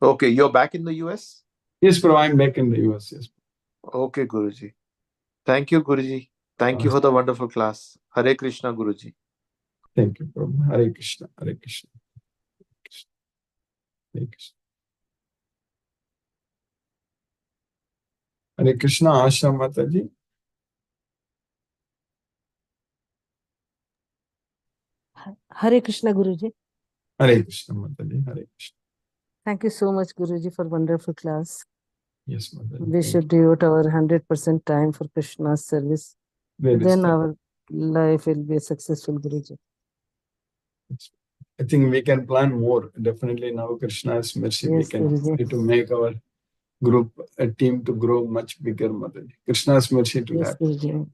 Okay, you're back in the US? yes, Prabhu, I'm back in the US. Yes. Okay, Guruji. Thank you, Guruji. Thank you for the wonderful class. Hare Krishna, Guruji. Thank you, Prabhu. Hare Krishna. Hare Krishna. Hare Krishna. Hare Krishna, Asha Mataji. Hare Krishna, Guruji. Hare Krishna, Mataji. Hare Krishna. Thank you so much, Guruji, for wonderful class. Yes, Mataji. We should devote our 100% time for Krishna's service. Then our life will be successful, Guruji. I think we can plan more. Definitely now Krishna's mercy, Yes, we can Guruji. try to make our group, a team to grow much bigger, Mataji. Krishna's mercy to Yes, happen. Guruji.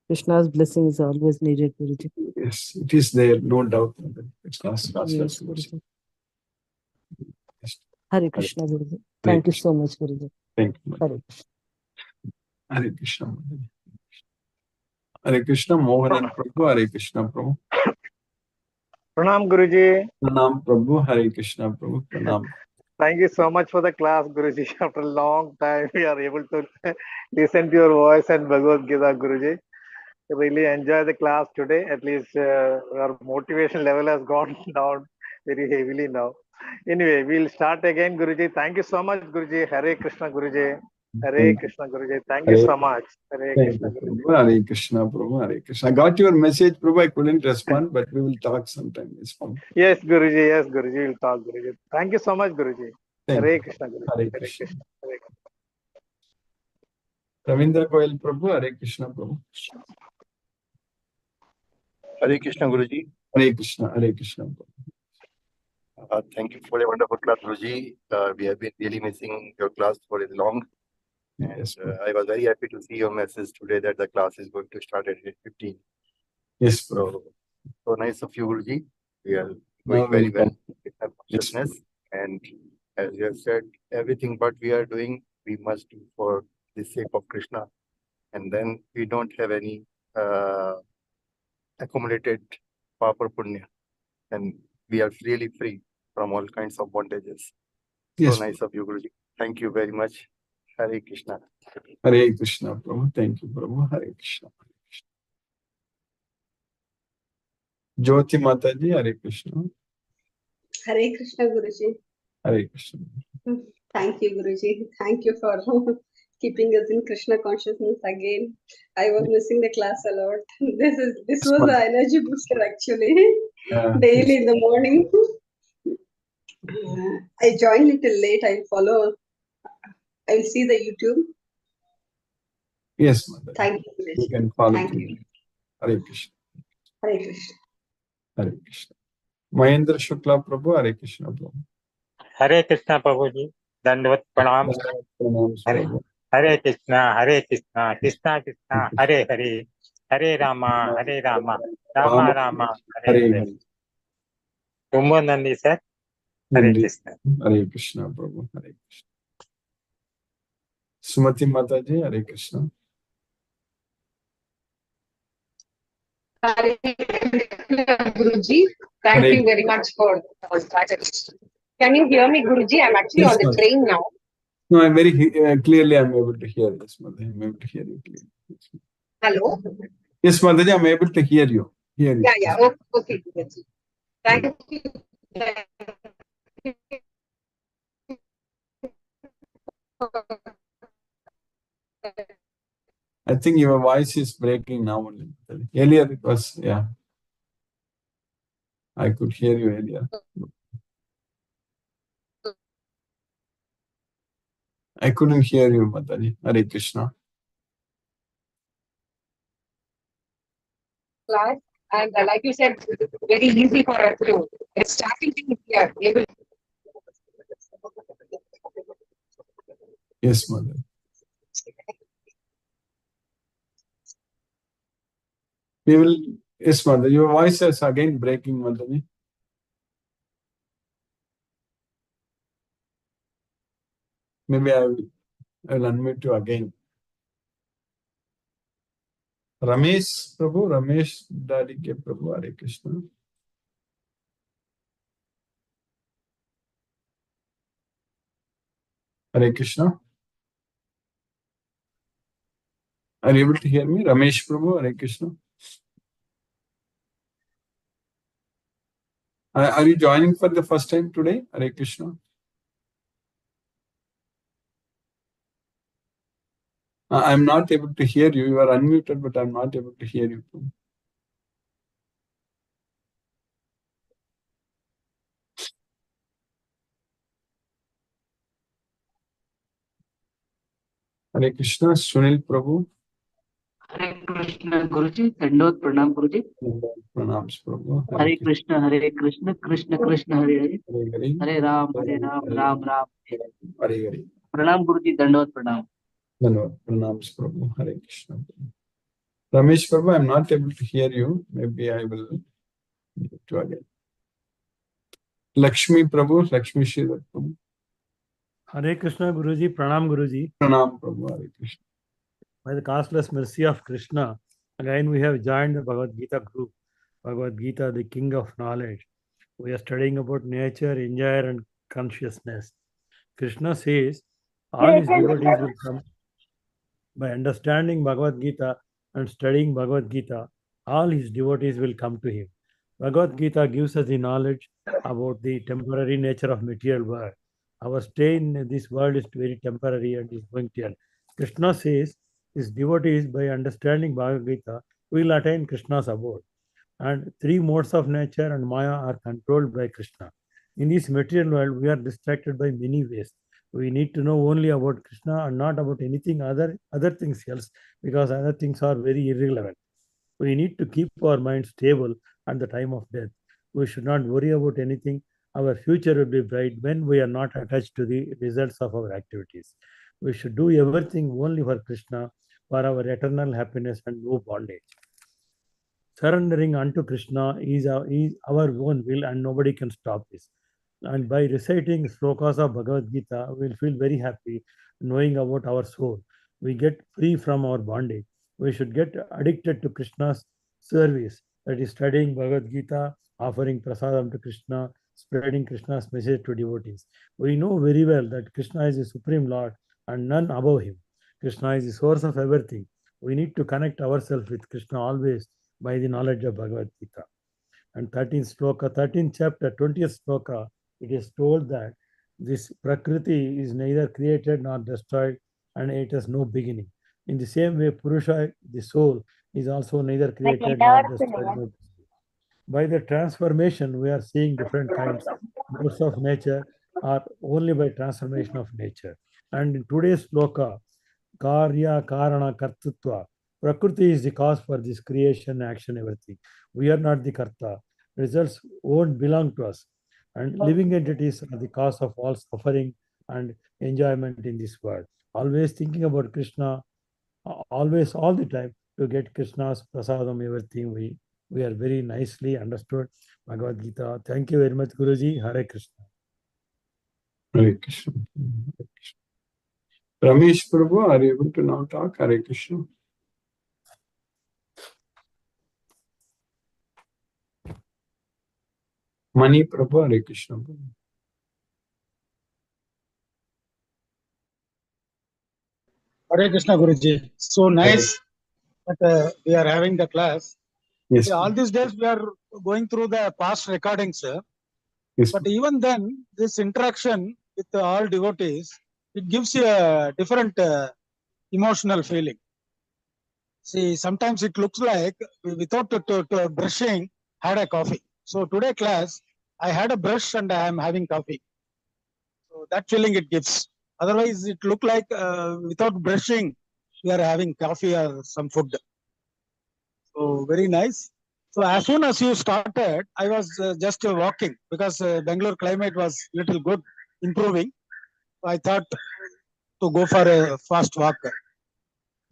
Krishna's blessing is always needed, Guruji. Yes, it is there, no doubt, Mataji. Krishna's Yes, mercy. Guruji. Yes. Hare Krishna, Guruji. Hare Thank you Krishna. so much, Guruji. Thank you, Mataji. Hare Krishna. Hare Krishna, Mataji. Hare Krishna, Mohanan Prabhu, Hare Krishna Prabhu. Pranam Guruji. Pranam Prabhu, Hare Krishna Prabhu, Pranam. Thank you so much for the class, Guruji. After a long time, we are able to listen to your voice and Bhagavad Gita, Guruji. Really enjoy the class today. At least our motivation level has gone down very heavily now. Anyway, we'll start again, Guruji. Thank you so much, Guruji. Hare Krishna, Guruji. Hare Krishna, Guruji. Thank you so much. Hare Thank Krishna, you, Guruji. Prabhu. Hare Krishna, Prabhu. Hare Krishna. I got your message, Prabhu. I couldn't respond, but we will talk sometime. Yes, Prabhu. Yes, Guruji. Yes, Guruji. We'll talk, Guruji. Thank you so much, Guruji. Thank Hare you. Krishna, Guruji. Hare Hare Krishna. Krishna. Hare Krishna. Ravindra Goyal Prabhu, Hare Krishna Prabhu. Hare Krishna, Guruji. Hare Krishna, Hare Krishna Prabhu. Thank you for a wonderful class, Guruji. We have been really missing your class for a long. And Yes, I was very happy to see your message today that the class is going to start at 8:15. Yes, Prabhu. So nice of you, Guruji. We are Now going very we well can. with our Yes, consciousness. And as you have said, everything what we are doing, we must do for the sake of Krishna. And then we don't have any accumulated papa punya. And we are really free from all kinds of bondages. Yes, So nice of you, Guruji. Thank you very much. Hare Krishna. Hare Krishna Prabhu. Thank you, Prabhu. Hare Krishna. Jyoti Mataji, Hare Krishna. Hare Krishna, Guruji. Hare Krishna. Thank you, Guruji. Thank you for keeping us in Krishna consciousness again. I was missing the class a lot. This was an energy booster actually. Daily in the morning. I joined little late. I'll follow. I'll see the YouTube. Yes, Mother. Thank you, Guruji. You can follow. Thank you. Hare Krishna. Hare Krishna. Hare Krishna. Mahendra Shukla Prabhu, Hare Krishna Prabhu. हरे कृष्णा प्रभु जी, दंडवत प्रणाम। हरे हरे कृष्णा कृष्णा कृष्णा हरे हरे, हरे रामा रामा रामा हरे हरे। ரொம்ப நன்றி sir. Hare Krishna. Hare Krishna Prabhu. Hare Krishna. Sumati Mataji, Hare Krishna. Hare Guruji, thank you very much for Can you hear me, Guruji? I'm actually on the train now. No, I'm very clearly I'm able to hear. Yes, Mother. I'm able to hear you clearly. Yes, Hello? Yes, Mother, I'm able to hear you. Yeah. Okay, Guruji. Thank you. I think your voice is breaking now only. Earlier it was, yeah. I could hear you earlier. I couldn't hear you, Mataji. Hare Krishna. Class, and like you said, very easy for us to. It's starting things here. Yes, Mother. We will, yes, Mother. Your voice is again breaking, Mataji. Maybe I will unmute you again. Ramesh Prabhu, Ramesh Daddy ke Prabhu, Hare Krishna. Hare Krishna. Are you able to hear me? Ramesh Prabhu, Hare Krishna. Are you joining for the first time today? Hare Krishna. I'm not able to hear you. You are unmuted, but I'm not able to hear you. Hare Krishna, Sunil Prabhu. Hare Krishna, Guruji. Dandot Pranam, Guruji. Pranams, Prabhu. Hare Krishna, Krishna Krishna, Hare Hare. Hare Ram, Ram Ram. Hare Hare. Pranam, Guruji. Dandot Pranam. Dandot Pranams, Prabhu. Hare Krishna. Ramesh Prabhu, I'm not able to hear you. Maybe I will do again. Lakshmi Prabhu, Lakshmi Shridhar Prabhu. Hare Krishna, Guruji. Pranam, Guruji. Pranam, Prabhu. Hare Krishna. By the costless mercy of Krishna, again we have joined the Bhagavad Gita group. Bhagavad Gita, the king of knowledge. We are studying about nature, enjoyer, and consciousness. Krishna says all his devotees will come by understanding Bhagavad Gita and studying Bhagavad Gita. All his devotees will come to him. Bhagavad Gita gives us the knowledge about the temporary nature of material world. Our stay in this world is very temporary and is going to end. Krishna says his devotees, by understanding Bhagavad Gita, will attain Krishna's abode. And three modes of nature and Maya are controlled by Krishna. In this material world, we are distracted by many ways. We need to know only about Krishna and not about anything other things else, because other things are very irrelevant. We need to keep our mind stable at the time of death. We should not worry about anything. Our future will be bright when we are not attached to the results of our activities. We should do everything only for Krishna, for our eternal happiness and no bondage. Surrendering unto Krishna is our own will, and nobody can stop this. And by reciting slokas of Bhagavad Gita, we will feel very happy knowing about our soul. We get free from our bondage. We should get addicted to Krishna's service, that is studying Bhagavad Gita, offering prasadam to Krishna, spreading Krishna's message to devotees. We know very well that Krishna is the Supreme Lord and none above him. Krishna is the source of everything. We need to connect ourselves with Krishna always by the knowledge of Bhagavad Gita. And 13th sloka, 13th chapter, 20th sloka, it is told that this Prakriti is neither created nor destroyed, and it has no beginning. In the same way, Purusha, the soul, is also neither created nor destroyed. By the transformation, we are seeing different kinds. Modes of nature are only by transformation of nature. And in today's sloka, Karya, Karana, Kartritva, Prakriti is the cause for this creation, action, everything. We are not the Karta. Results won't belong to us. And living entities are the cause of all suffering and enjoyment in this world. Always thinking about Krishna, always, all the time, to get Krishna's prasadam, everything. We are very nicely understood Bhagavad Gita. Thank you very much, Guruji. Hare Krishna. Hare Krishna. Hare Krishna. Ramesh Prabhu, are you able to now talk? Hare Krishna. Mani Prabhu, Hare Krishna. Hare Krishna Guruji. So nice that we are having the class. Yes. See, all these days we are going through the past recordings, Yes. but even then, this interaction with all devotees, it gives you a different emotional feeling. See, sometimes it looks like without brushing, had a coffee. So today class, I had a brush and I am having coffee. So that feeling it gives. Otherwise, it look like without brushing, we are having coffee or some food. So very nice. So as soon as you started, I was just walking because Bangalore climate was little good, improving. So I thought to go for a fast walk.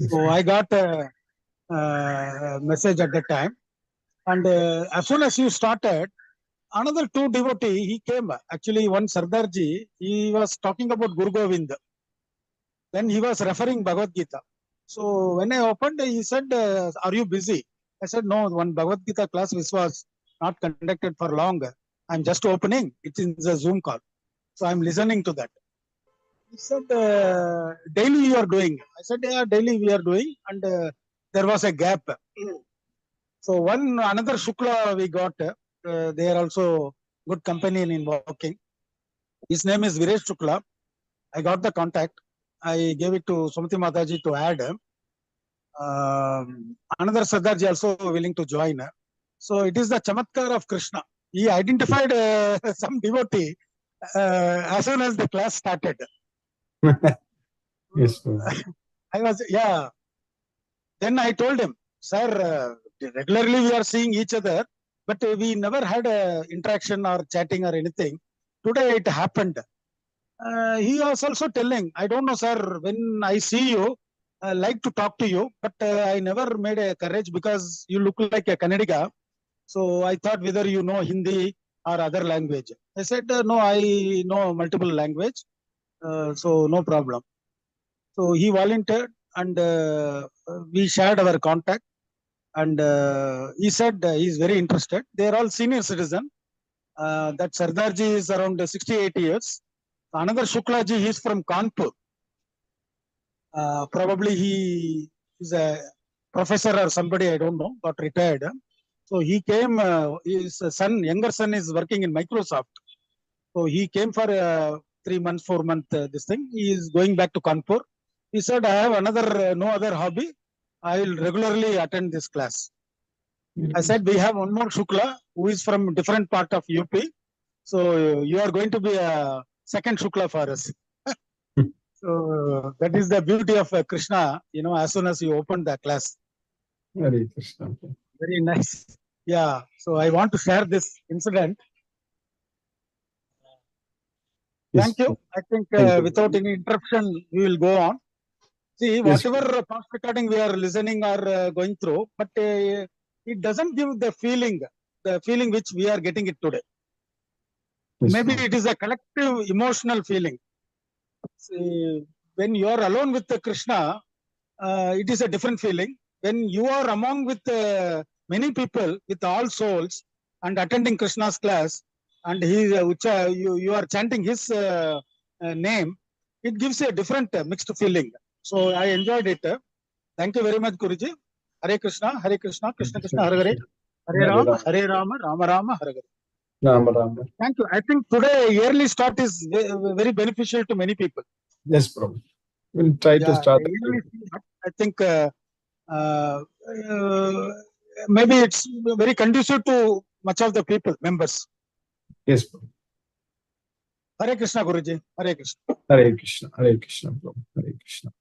So I got a message at that time. And as soon as you started, another two devotee, he came. Actually, one Sardarji, he was talking about Guru Govind. Then he was referring Bhagavad Gita. So when I opened, he said, are you busy? I said, no, one Bhagavad Gita class which was not conducted for long. I'm just opening. It's in the Zoom call. So I'm listening to that. He said, daily you are doing. I said, yeah, daily we are doing. And there was a gap. So another Shukla we got. They are also good companion in walking. His name is Viresh Shukla. I got the contact. I gave it to Sumati Mataji to add. Another Sardarji also willing to join. So it is the chamatkar of Krishna. He identified some devotee as soon as the class started. Yes. I was, yeah. Then I told him, sir, regularly we are seeing each other, but we never had a interaction or chatting or anything. Today it happened. He was also telling, I don't know, sir, when I see you, I like to talk to you, but I never made a courage because you look like a Kannadiga. So I thought whether you know Hindi or other language. I said, no, I know multiple language, so no problem. So he volunteered and we shared our contact. And he said he is very interested. They are all senior citizen. That Sardarji is around 68 years. Another Shuklaji, he is from Kanpur. Probably he is a professor or somebody, I don't know, got retired. So he came, his son, younger son is working in Microsoft. So he came for 3 months, 4 months, this thing. He is going back to Kanpur. He said, I have another, no other hobby. I will regularly attend this class. I said, we have one more Shukla who is from different part of UP. So you are going to be a second Shukla for us. So that is the beauty of Krishna, you know, as soon as you open the class. Hare Krishna. Very nice. Yeah. So I want to share this incident. Yes. Thank you. I think without any interruption, we will go on. See, Yes. whatever past recording we are listening or going through, but it doesn't give the feeling which we are getting it today. Yes. Maybe it is a collective emotional feeling. See, when you are alone with the Krishna, it is a different feeling. When you are among with many people, with all souls, and attending Krishna's class, and you are chanting his name, it gives a different mixed feeling. So I enjoyed it. Thank you very much, Guruji. Hare Krishna, Krishna Krishna, Hare Hare, Hare Rama, Hare Rama, Rama Rama, Hare Hare. Rama Rama. Thank you. I think today yearly start is very beneficial to many people. Yes, Prabhu. We'll try to start. Yearly start, I think maybe it's very conducive to much of the people, members. Yes, Prabhu. Hare Krishna, Guruji. Hare Krishna. Hare Krishna. Hare Krishna, Prabhu. Hare Krishna.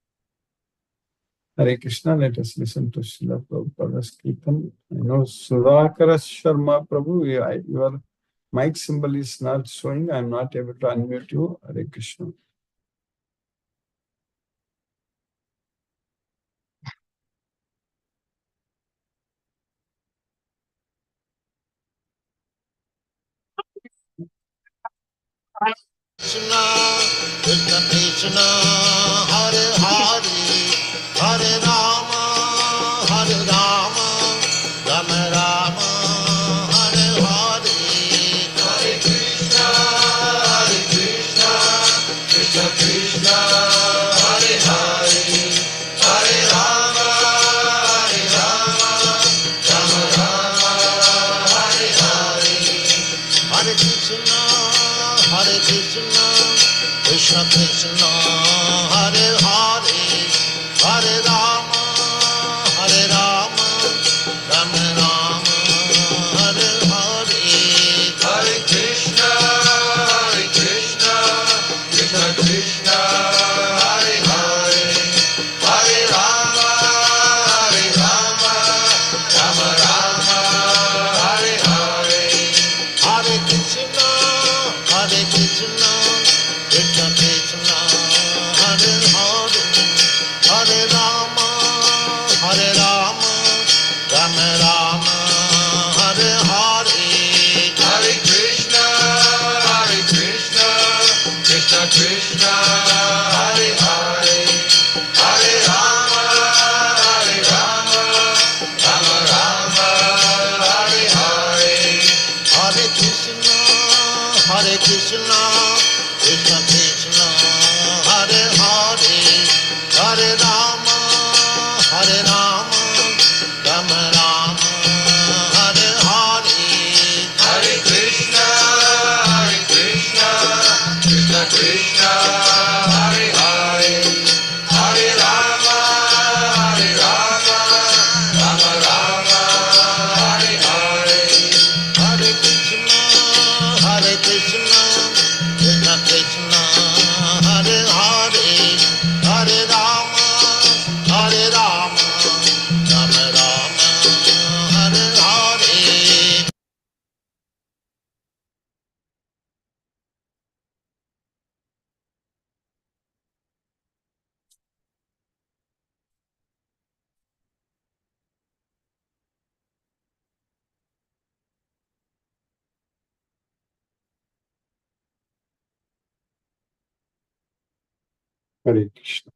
Hare Krishna. Let us listen to Srila Prabhupada's Kirtan. I know Sudhakara Sharma Prabhu, your mic symbol is not showing. I am not able to unmute you. Hare Krishna. Krishna, Krishna Krishna, Hare Hare, Hare Rama, Hare Rama, Rama Rama, Hare Hare, Hare Krishna, Krishna Krishna, Hare Hare, Hare Rama, Rama Rama, Hare Hare, Hare Krishna, Krishna Krishna, Hare Hare, Hare Rama, Rama Rama, Hare Hare, Hare Krishna, Krishna Krishna, Hare Hare, Hare Rama, Rama Rama, Hare Hare, Hare Krishna, Krishna Krishna, Hare Hare, Hare Rama, Rama Rama, Hare Hare, Hare Krishna, Krishna Krishna, Hare Hare, Hare Rama, Rama Rama, Hare Hare, Hare Krishna, Krishna Krishna, Hare Hare, Hare Rama, Rama Rama, Hare Hare, Hare Krishna, Krishna Krishna, Hare Hare, Hare Rama, Rama Rama, Hare Hare, Hare Krishna, Krishna Krishna, Hare Hare, Hare Rama, Rama Rama, Hare Hare. Hare Krishna.